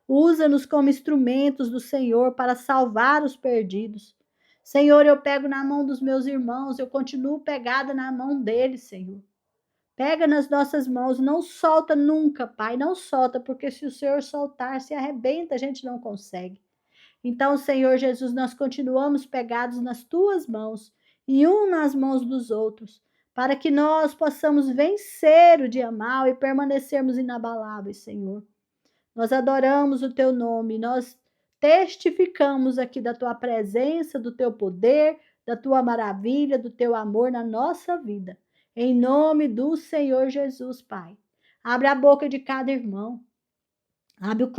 usa-nos como instrumentos do Senhor para salvar os perdidos. Senhor, eu pego na mão dos meus irmãos, eu continuo pegada na mão deles, Senhor. Pega nas nossas mãos, não solta nunca, Pai, não solta, porque se o Senhor soltar, se arrebenta, a gente não consegue. Então, Senhor Jesus, nós continuamos pegados nas Tuas mãos e um nas mãos dos outros, para que nós possamos vencer o dia mau e permanecermos inabaláveis, Senhor. Nós adoramos o teu nome, nós testificamos aqui da tua presença, do teu poder, da tua maravilha, do teu amor na nossa vida. Em nome do Senhor Jesus, Pai. Abre a boca de cada irmão. Abre o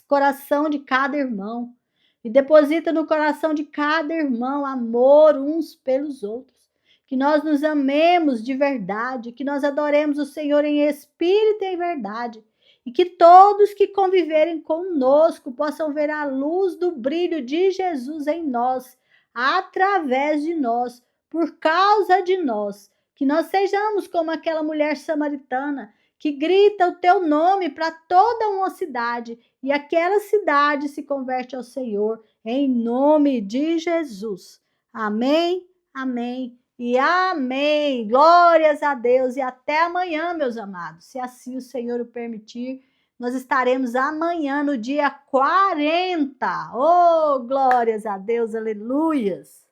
coração de cada irmão. E deposita no coração de cada irmão amor uns pelos outros. Que nós nos amemos de verdade, que nós adoremos o Senhor em espírito e em verdade. E que todos que conviverem conosco possam ver a luz do brilho de Jesus em nós, através de nós, por causa de nós. Que nós sejamos como aquela mulher samaritana que grita o teu nome para toda uma cidade e aquela cidade se converte ao Senhor, em nome de Jesus. Amém, amém e amém. Glórias a Deus e até amanhã, meus amados. Se assim o Senhor o permitir, nós estaremos amanhã no dia 40. Oh, glórias a Deus, aleluias.